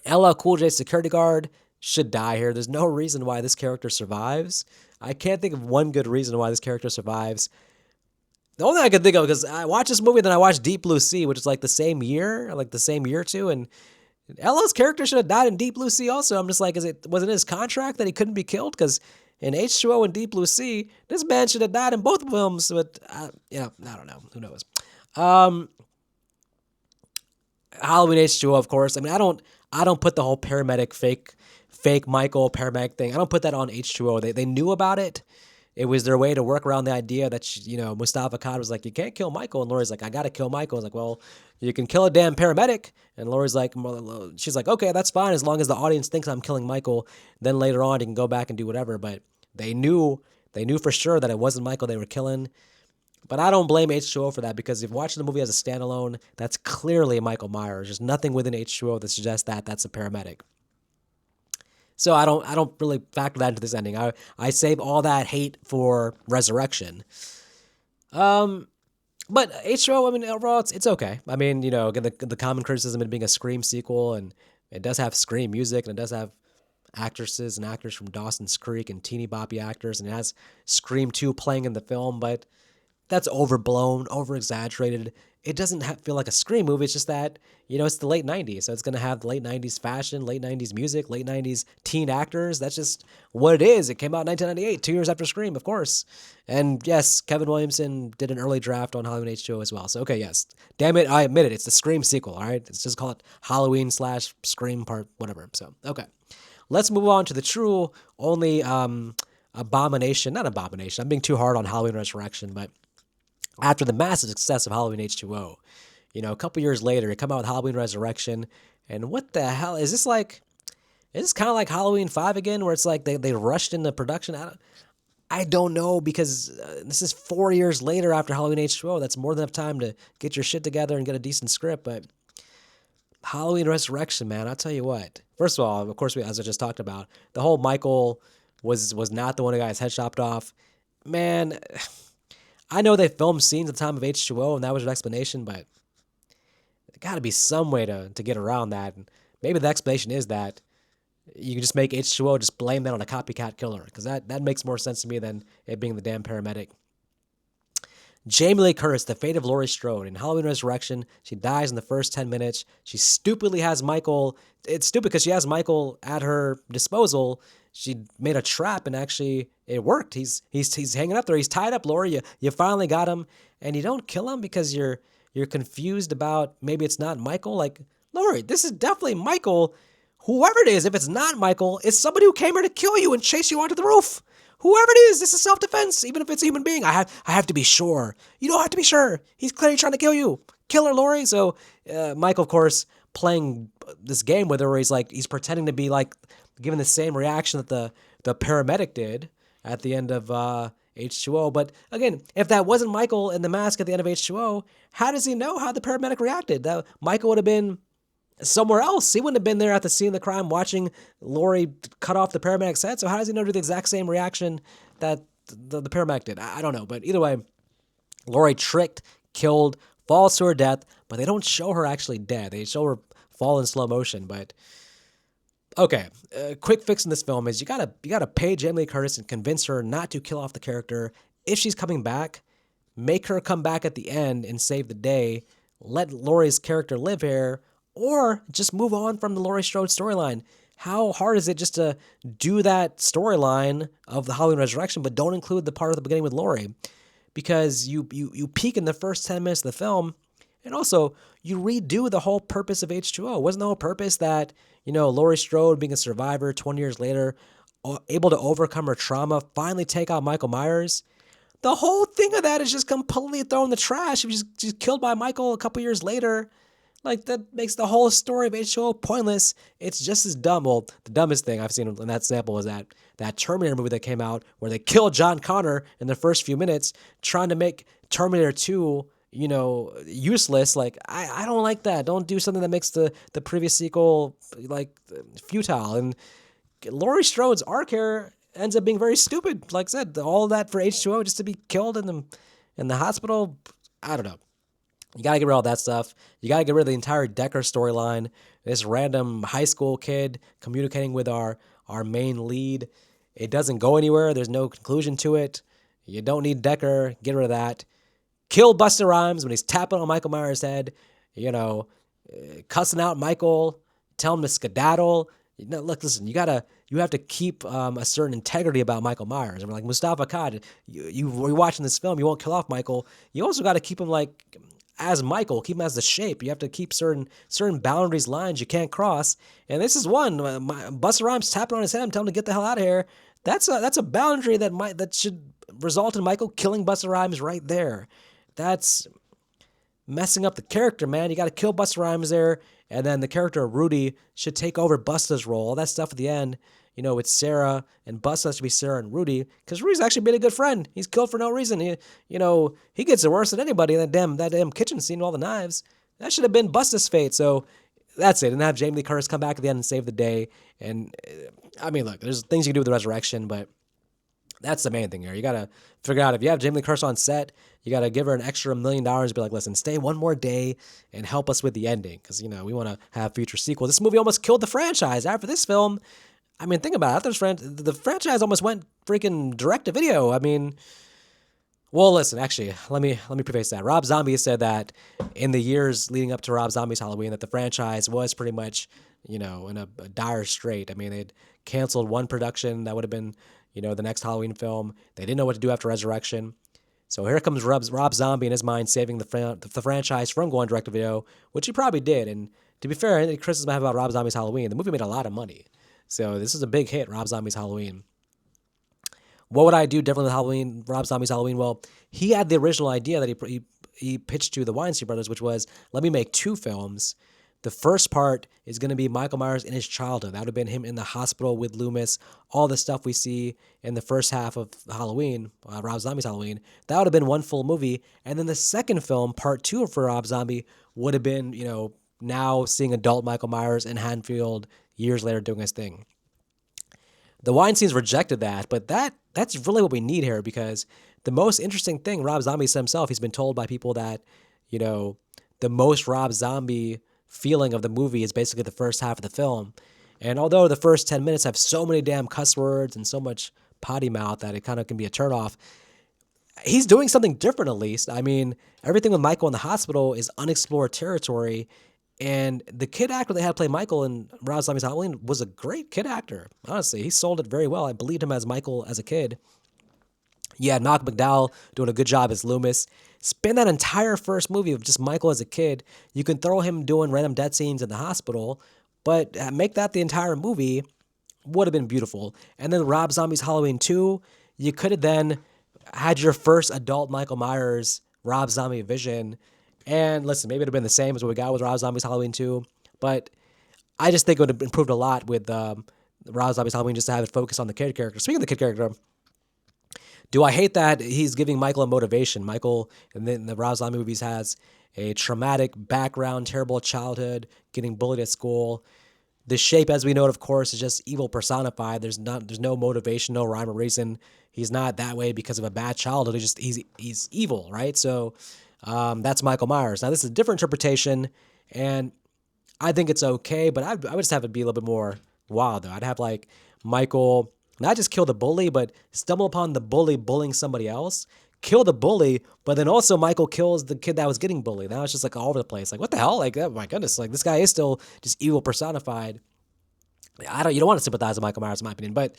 LL Cool J security guard should die here. There's no reason why this character survives. I can't think of one good reason why this character survives. The only thing I can think of, because I watched this movie, then I watched Deep Blue Sea, which is like the same year too, and LL's character should have died in Deep Blue Sea also. I'm just like, was it his contract that he couldn't be killed? Because in H2O and Deep Blue Sea, this man should have died in both films, but, I don't know. Who knows? Halloween H2O, of course. I mean, I don't put the whole paramedic fake Michael paramedic thing. I don't put that on H2O. They knew about it. It was their way to work around the idea that, Mustafa Akkad was like, you can't kill Michael. And Laurie's like, I got to kill Michael. I was like, well, you can kill a damn paramedic. And Laurie's like, she's like, okay, that's fine as long as the audience thinks I'm killing Michael. Then later on, you can go back and do whatever. But they knew for sure that it wasn't Michael they were killing. But I don't blame H2O for that, because if watching the movie as a standalone, that's clearly Michael Myers. There's nothing within H2O that suggests that that's a paramedic. So I don't really factor that into this ending. I save all that hate for Resurrection. But H2O, I mean, overall, it's okay. I mean, again, the common criticism of it being a Scream sequel, and it does have Scream music, and it does have actresses and actors from Dawson's Creek and teeny boppy actors, and it has Scream 2 playing in the film, but that's overblown, over-exaggerated. It doesn't feel like a Scream movie. It's just that, it's the late 90s. So it's going to have the late 90s fashion, late 90s music, late 90s teen actors. That's just what it is. It came out in 1998, 2 years after Scream, of course. And yes, Kevin Williamson did an early draft on Halloween H2O as well. So, okay, yes. Damn it, I admit it. It's the Scream sequel, all right? Let's just call it Halloween/Scream part whatever. So, okay. Let's move on to the true only abomination. Not abomination. I'm being too hard on Halloween Resurrection, but after the massive success of Halloween H2O, a couple years later, it come out with Halloween Resurrection, and what the hell is this like? Is this kind of like Halloween 5 again, where it's like they rushed into production? I don't know, because this is 4 years later after Halloween H2O. That's more than enough time to get your shit together and get a decent script. But Halloween Resurrection, man, I'll tell you what. First of all, of course, as I just talked about, the whole Michael was not the one who got his head chopped off. Man, I know they filmed scenes at the time of H2O, and that was an explanation, but there got to be some way to get around that. And maybe the explanation is that you can just make H2O, just blame that on a copycat killer, because that makes more sense to me than it being the damn paramedic. Jamie Lee Curtis, the fate of Laurie Strode. In Halloween Resurrection, she dies in the first 10 minutes. She stupidly has Michael. It's stupid because she has Michael at her disposal. She made a trap, and actually it worked. He's hanging up there. He's tied up, Laurie. You finally got him, and you don't kill him because you're confused about maybe it's not Michael. Like, Laurie, this is definitely Michael. Whoever it is, if it's not Michael, it's somebody who came here to kill you and chase you onto the roof. Whoever it is, this is self-defense, even if it's a human being. I have to be sure. You don't have to be sure. He's clearly trying to kill you. Kill her, Laurie. So Michael, of course, playing this game with her where he's pretending to be like giving the same reaction that the paramedic did at the end of H2O. But again, if that wasn't Michael in the mask at the end of H2O, how does he know how the paramedic reacted? That Michael would have been somewhere else. He wouldn't have been there at the scene of the crime watching Laurie cut off the paramedic's head. So how does he know to do the exact same reaction that the paramedic did? I don't know. But either way, Laurie tricked, killed, falls to her death, but they don't show her actually dead. They show her fall in slow motion. But okay, quick fix in this film is you gotta pay Jamie Lee Curtis and convince her not to kill off the character. If she's coming back, make her come back at the end and save the day. Let Laurie's character live here, or just move on from the Laurie Strode storyline. How hard is it just to do that storyline of the Halloween Resurrection, but don't include the part of the beginning with Laurie? Because you peak in the first 10 minutes of the film, and also you redo the whole purpose of H2O. Wasn't the whole purpose that, Laurie Strode being a survivor 20 years later, able to overcome her trauma, finally take out Michael Myers? The whole thing of that is just completely thrown in the trash. She was just killed by Michael a couple years later. Like, that makes the whole story of H2O pointless. It's just as dumb. Well, the dumbest thing I've seen in that sample was that Terminator movie that came out where they killed John Connor in the first few minutes, trying to make Terminator 2, useless. Like, I don't like that. Don't do something that makes the previous sequel, like, futile. And Laurie Strode's arc here ends up being very stupid. Like I said, all that for H2O just to be killed in the hospital. I don't know. You got to get rid of all that stuff. You got to get rid of the entire Decker storyline. This random high school kid communicating with our main lead. It doesn't go anywhere. There's no conclusion to it. You don't need Decker. Get rid of that. Kill Busta Rhymes when he's tapping on Michael Myers' head. Cussing out Michael. Tell him to skedaddle. Look, listen, you have to keep a certain integrity about Michael Myers. And we're like, Mustafa Akkad, you're watching this film, you won't kill off Michael. You also got to keep him like as Michael, keep him as the Shape. You have to keep certain boundaries, lines you can't cross. And this is one. Busta Rhymes tapping on his head and telling him to get the hell out of here. That's a boundary that should result in Michael killing Busta Rhymes right there. That's messing up the character, man. You got to kill Busta Rhymes there, and then the character of Rudy should take over Busta's role. All that stuff at the end, with Sarah and Busta should be Sarah and Rudy, because Rudy's actually been a good friend. He's killed for no reason. He gets it worse than anybody in that damn kitchen scene with all the knives. That should have been Busta's fate. So that's it. And have Jamie Lee Curtis come back at the end and save the day. And I mean, look, there's things you can do with the resurrection, but that's the main thing here. You got to figure out if you have Jamie Lee Curtis on set, you got to give her an extra $1 million. Be like, listen, stay one more day and help us with the ending. Because, we want to have future sequels. This movie almost killed the franchise. After this film, I mean, think about it. After the franchise almost went freaking direct to video. I mean, well, listen, actually, let me preface that. Rob Zombie said that in the years leading up to Rob Zombie's Halloween, that the franchise was pretty much, in a dire strait. I mean, they'd canceled one production that would have been, the next Halloween film. They didn't know what to do after Resurrection. So here comes Rob Zombie in his mind saving the franchise from going direct to video, which he probably did. And to be fair, any criticism I have about Rob Zombie's Halloween, the movie made a lot of money. So this is a big hit, Rob Zombie's Halloween. What would I do differently with Rob Zombie's Halloween? Well, he had the original idea that he pitched to the Weinstein brothers, which was, let me make two films. The first part is going to be Michael Myers in his childhood. That would have been him in the hospital with Loomis, all the stuff we see in the first half of Halloween, Rob Zombie's Halloween. That would have been one full movie. And then the second film, part two for Rob Zombie, would have been, now seeing adult Michael Myers in Haddonfield years later doing his thing. The Weinsteins rejected that, but that's really what we need here, because the most interesting thing, Rob Zombie said himself, he's been told by people that, you know, the most Rob Zombie feeling of the movie is basically the first half of the film. And although the first 10 minutes have so many damn cuss words and so much potty mouth that it kind of can be a turnoff, he's doing something different at least. I mean, everything with Michael in the hospital is unexplored territory. And the kid actor they had play Michael in Rob Zombie's Halloween was a great kid actor. Honestly, he sold it very well. I believed him as Michael as a kid. Yeah, Malcolm McDowell doing a good job as Loomis. Spend that entire first movie of just Michael as a kid. You can throw him doing random death scenes in the hospital, but make that the entire movie would have been beautiful. And then Rob Zombie's Halloween 2, you could have then had your first adult Michael Myers, Rob Zombie vision. And listen, maybe it would have been the same as what we got with Rob Zombie's Halloween 2, but I just think it would have improved a lot with Rob Zombie's Halloween just to have it focus on the kid character. Speaking of the kid character, do I hate that he's giving Michael a motivation? Michael in the Rob Zombie movies has a traumatic background, terrible childhood, getting bullied at school. The Shape, as we know, of course, is just evil personified. There's no motivation, no rhyme or reason. He's not that way because of a bad childhood. He's evil, right? So that's Michael Myers. Now this is a different interpretation, and I think it's okay, but I would just have it be a little bit more wild though. I'd have like Michael not just kill the bully, but stumble upon the bully bullying somebody else, kill the bully, but then also Michael kills the kid that was getting bullied. Now it's just like all over the place. Like what the hell? Like oh my goodness, like this guy is still just evil personified. You don't want to sympathize with Michael Myers in my opinion, but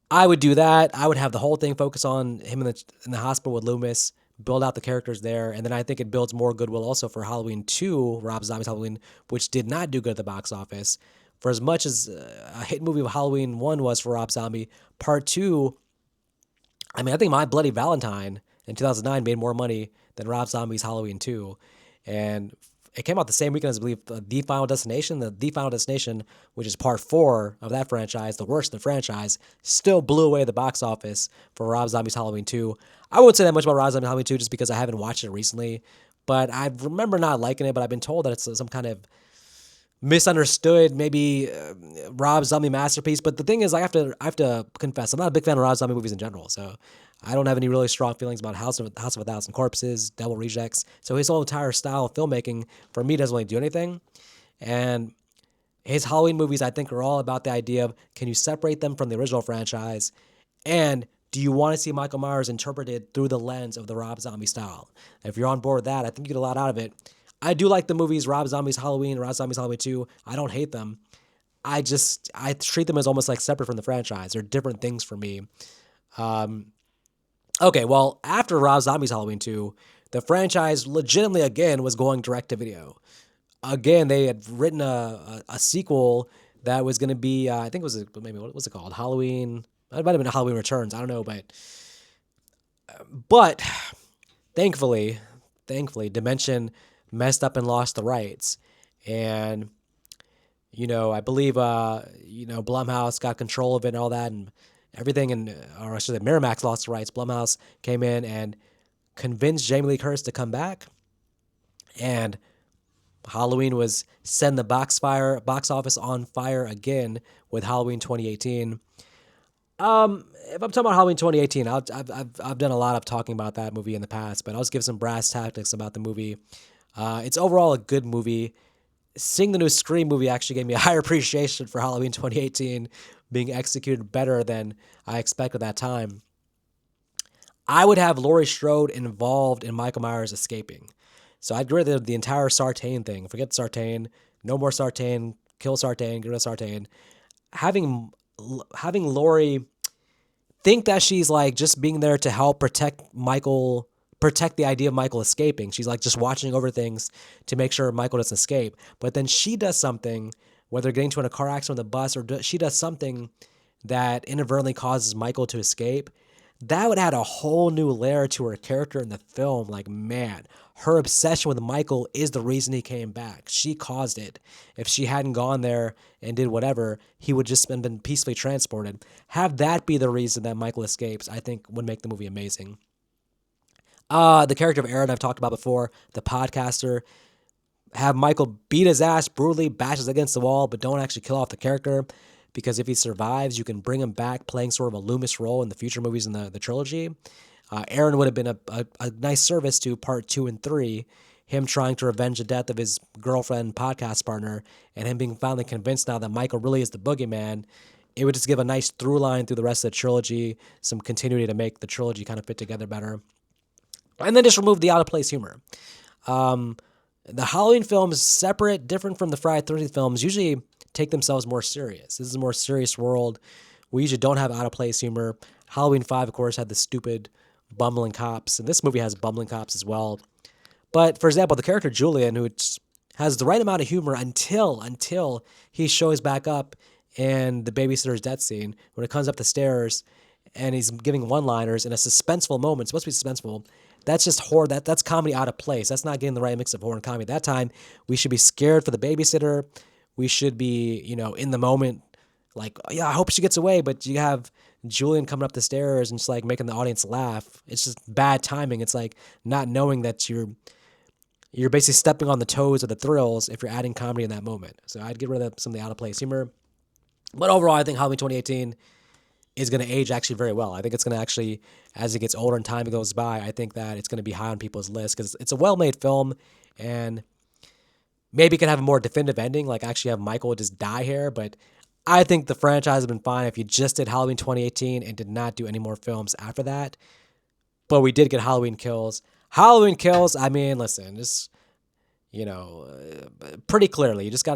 I would do that. I would have the whole thing focus on him in the hospital with Loomis, build out the characters there, and then I think it builds more goodwill also for Halloween 2, Rob Zombie's Halloween, which did not do good at the box office. For as much as a hit movie of Halloween 1 was for Rob Zombie, Part 2, I mean, I think My Bloody Valentine in 2009 made more money than Rob Zombie's Halloween 2. And it came out the same weekend as I believe The Final Destination. The Final Destination, which is Part 4 of that franchise, the worst of the franchise, still blew away the box office for Rob Zombie's Halloween 2. I won't say that much about Rob Zombie's Halloween 2 just because I haven't watched it recently. But I remember not liking it, but I've been told that it's some kind of misunderstood, maybe Rob Zombie masterpiece. But the thing is, I have to confess, I'm not a big fan of Rob Zombie movies in general. So I don't have any really strong feelings about House of a Thousand Corpses, Devil Rejects. So his whole entire style of filmmaking for me doesn't really do anything. And his Halloween movies, I think, are all about the idea of can you separate them from the original franchise, and do you want to see Michael Myers interpreted through the lens of the Rob Zombie style? If you're on board with that, I think you get a lot out of it. I do like the movies Rob Zombie's Halloween and Rob Zombie's Halloween 2. I don't hate them. I treat them as almost like separate from the franchise. They're different things for me. Okay, well, after Rob Zombie's Halloween 2, the franchise legitimately again was going direct to video. Again, they had written a sequel that was going to be, I think it was, maybe, what was it called? Halloween, it might have been Halloween Returns. I don't know, but thankfully, Dimension messed up and lost the rights. And, I believe, Blumhouse got control of it and all that and everything. Or I should say Miramax lost the rights. Blumhouse came in and convinced Jamie Lee Curtis to come back. And Halloween was setting the box office on fire again with Halloween 2018. If I'm talking about Halloween 2018, I've done a lot of talking about that movie in the past, but I'll just give some brass tactics about the movie. It's overall a good movie. Seeing the new Scream movie actually gave me a higher appreciation for Halloween 2018 being executed better than I expected at that time. I would have Laurie Strode involved in Michael Myers escaping. So I'd get rid of the entire Sartain thing. Forget Sartain. No more Sartain. Kill Sartain. Get rid of Sartain. Having Laurie think that she's like just being there to help protect the idea of Michael escaping. She's like just watching over things to make sure Michael doesn't escape. But then she does something, whether getting to in a car accident on the bus or she does something that inadvertently causes Michael to escape. That would add a whole new layer to her character in the film. Like, man, her obsession with Michael is the reason he came back. She caused it. If she hadn't gone there and did whatever, he would just have been peacefully transported. Have that be the reason that Michael escapes, I think would make the movie amazing. The character of Aaron I've talked about before, the podcaster. Have Michael beat his ass brutally, bashes against the wall, but don't actually kill off the character. Because if he survives, you can bring him back playing sort of a Loomis role in the future movies in the trilogy. Aaron would have been a nice service to part 2 and 3, him trying to revenge the death of his girlfriend podcast partner, and him being finally convinced now that Michael really is the boogeyman. It would just give a nice through line through the rest of the trilogy, some continuity to make the trilogy kind of fit together better. And then just remove the out of place humor. The Halloween films, separate, different from the Friday the 13th films, usually take themselves more serious. This is a more serious world. We usually don't have out of place humor. Halloween 5, of course, had the stupid bumbling cops, and this movie has bumbling cops as well. But for example, the character Julian, who has the right amount of humor until he shows back up in the babysitter's death scene when it comes up the stairs and he's giving one-liners in a suspenseful moment. It's supposed to be suspenseful. That's just horror. That's comedy out of place. That's not getting the right mix of horror and comedy. At that time, we should be scared for the babysitter. We should be, in the moment, like, yeah, I hope she gets away. But you have Julian coming up the stairs and just like making the audience laugh. It's just bad timing. It's like not knowing that you're basically stepping on the toes of the thrills if you're adding comedy in that moment. So I'd get rid of some of the out of place humor. But overall, I think Halloween 2018 is going to age actually very well. I think it's going to actually, as it gets older and time goes by, I think that it's going to be high on people's list because it's a well-made film, and maybe it could have a more definitive ending, like actually have Michael just die here. But I think the franchise has been fine if you just did Halloween 2018 and did not do any more films after that. But we did get Halloween Kills. Halloween Kills, I mean, listen, just, pretty clearly, you got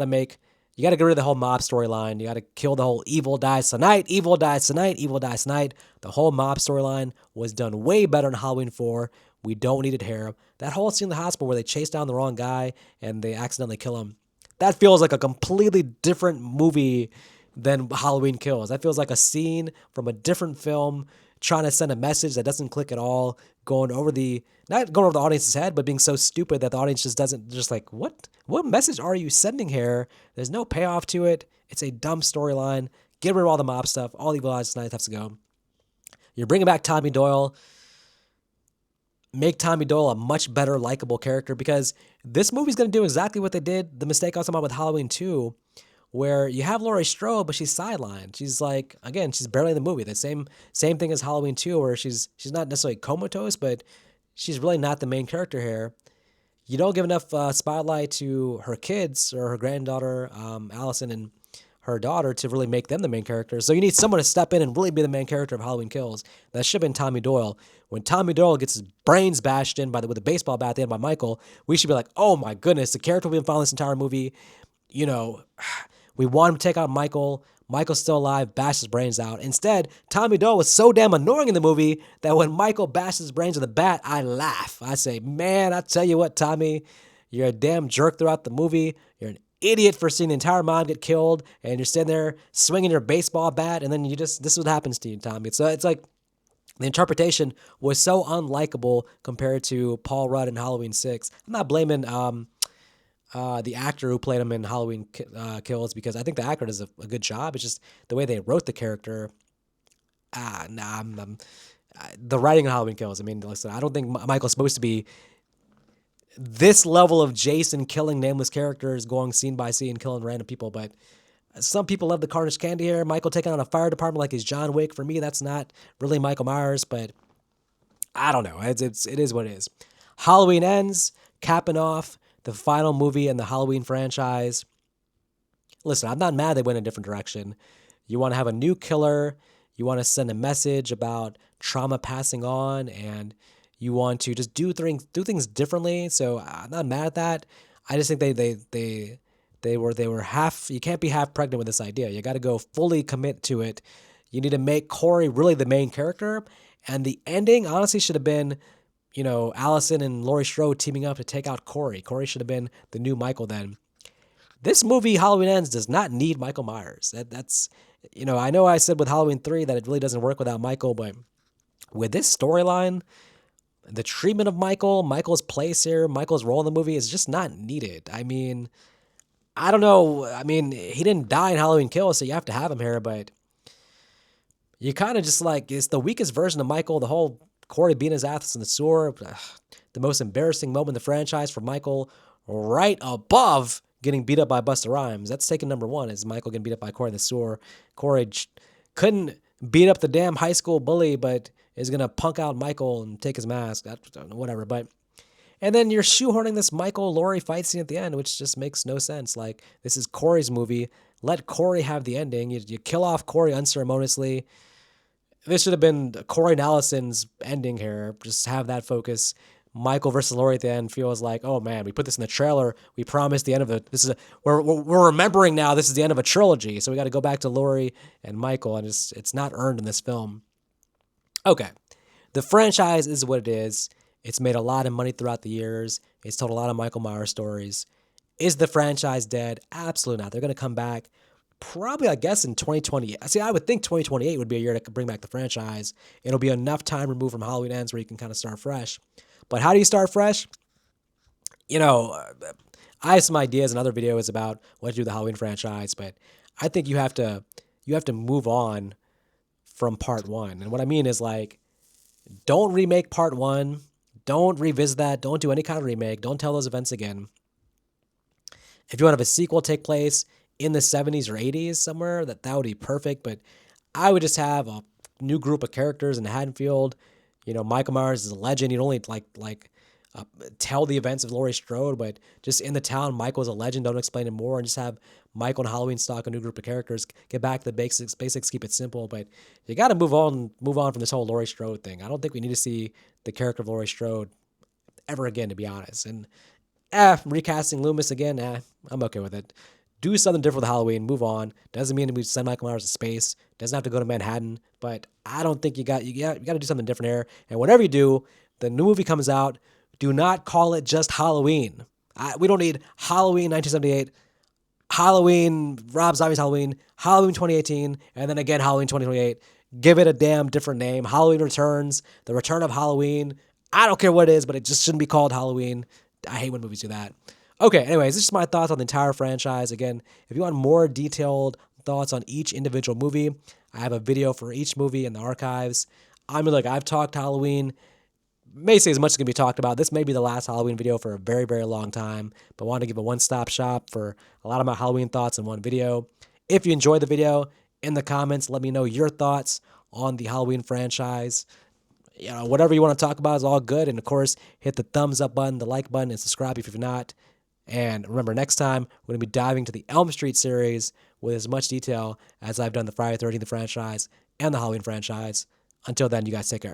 to get rid of the whole mob storyline. You got to kill the whole evil dies tonight, evil dies tonight, evil dies tonight. The whole mob storyline was done way better in Halloween 4. We don't need it here. That whole scene in the hospital where they chase down the wrong guy and they accidentally kill him, that feels like a completely different movie than Halloween Kills. That feels like a scene from a different film trying to send a message that doesn't click at all, not going over the audience's head, but being so stupid that the audience just like, what message are you sending here? There's no payoff to it. It's a dumb storyline. Get rid of all the mob stuff. All the Evil Eyes Tonight has to go. You're bringing back Tommy Doyle. Make Tommy Doyle a much better likable character, because this movie's going to do exactly what they did, the mistake I was talking about with Halloween 2, where you have Laurie Strode, but she's sidelined. She's like, again, she's barely in the movie. The same thing as Halloween 2, where she's not necessarily comatose, but she's really not the main character here. You don't give enough spotlight to her kids or her granddaughter, Allison, and her daughter to really make them the main characters. So you need someone to step in and really be the main character of Halloween Kills. That should have been Tommy Doyle. When Tommy Doyle gets his brains bashed in with a baseball bat at the end by Michael, we should be like, oh my goodness, the character we've been following this entire movie, we want him to take out Michael. Michael's still alive, bashed his brains out. Instead, Tommy Doyle was so damn annoying in the movie that when Michael bashed his brains with a bat, I laugh. I say, man, I tell you what, Tommy, you're a damn jerk throughout the movie. You're an idiot for seeing the entire mob get killed, and you're sitting there swinging your baseball bat, and then this is what happens to you, Tommy. So it's like the interpretation was so unlikable compared to Paul Rudd in Halloween 6. I'm not blaming the actor who played him in Halloween Kills, because I think the actor does a good job. It's just the way they wrote the character. The writing of Halloween Kills. I mean, listen, I don't think Michael's supposed to be this level of Jason killing nameless characters, going scene by scene, killing random people. But some people love the Carnage Candy here. Michael taking on a fire department like he's John Wick. For me, that's not really Michael Myers, but I don't know. It is what it is. Halloween Ends, capping off the final movie in the Halloween franchise. Listen, I'm not mad they went a different direction. You want to have a new killer. You want to send a message about trauma passing on, and you want to just do things differently. So I'm not mad at that. I just think they were half. You can't be half pregnant with this idea. You got to go fully commit to it. You need to make Corey really the main character, and the ending honestly should have been, Allison and Laurie Strode teaming up to take out Corey. Corey should have been the new Michael then. This movie, Halloween Ends, does not need Michael Myers. That's, I know I said with Halloween 3 that it really doesn't work without Michael, but with this storyline, the treatment of Michael's place here, Michael's role in the movie is just not needed. I mean, I don't know. I mean, he didn't die in Halloween Kills, so you have to have him here, but you kind of just like, it's the weakest version of Michael, the whole Corey beating his ass in the sewer, the most embarrassing moment in the franchise for Michael, right above getting beat up by Busta Rhymes. That's taken number one, is Michael getting beat up by Corey in the sewer. Corey couldn't beat up the damn high school bully, but is going to punk out Michael and take his mask, whatever. But and then you're shoehorning this Michael Laurie fight scene at the end, which just makes no sense. Like, this is Corey's movie. Let Corey have the ending. You kill off Corey unceremoniously. This should have been Corey Nallison's ending here. Just have that focus. Michael versus Laurie at the end feels like, oh man, we put this in the trailer. We promised the end of the. We're remembering now. This is the end of a trilogy, so we got to go back to Laurie and Michael, and it's not earned in this film. Okay, the franchise is what it is. It's made a lot of money throughout the years. It's told a lot of Michael Myers stories. Is the franchise dead? Absolutely not. They're going to come back probably, I guess, in 2020. See, I would think 2028 would be a year to bring back the franchise. It'll be enough time removed from Halloween Ends where you can kind of start fresh. But how do you start fresh? I have some ideas in other videos about what to do with the Halloween franchise, but I think you have to move on from part one. And what I mean is, like, don't remake part one. Don't revisit that. Don't do any kind of remake. Don't tell those events again. If you want to have a sequel take place in the 70s or 80s somewhere, that would be perfect. But I would just have a new group of characters in Haddonfield. Michael Myers is a legend. You don't only tell the events of Laurie Strode, but just in the town, Michael's a legend. Don't explain it more, and just have Michael and Halloween stock a new group of characters. Get back to the basics. Keep it simple, but you got to move on from this whole Laurie Strode thing. I don't think we need to see the character of Laurie Strode ever again, to be honest. And recasting Loomis again, I'm okay with it. Do something different with Halloween. Move on. Doesn't mean we send Michael Myers to space. Doesn't have to go to Manhattan. But I don't think you got to do something different here. And whatever you do, the new movie comes out. Do not call it just Halloween. We don't need Halloween 1978, Halloween, Rob Zombie's Halloween, Halloween 2018, and then again Halloween 2028. Give it a damn different name. Halloween Returns, The Return of Halloween. I don't care what it is, but it just shouldn't be called Halloween. I hate when movies do that. Okay, anyways, this is my thoughts on the entire franchise. Again, if you want more detailed thoughts on each individual movie, I have a video for each movie in the archives. I've talked Halloween. May say as much as can be talked about. This may be the last Halloween video for a very, very long time, but I wanted to give a one-stop shop for a lot of my Halloween thoughts in one video. If you enjoyed the video, in the comments, let me know your thoughts on the Halloween franchise. Whatever you want to talk about is all good. And of course, hit the thumbs up button, the like button, and subscribe if you're not. And remember, next time, we're going to be diving to the Elm Street series with as much detail as I've done the Friday the 13th franchise and the Halloween franchise. Until then, you guys take care.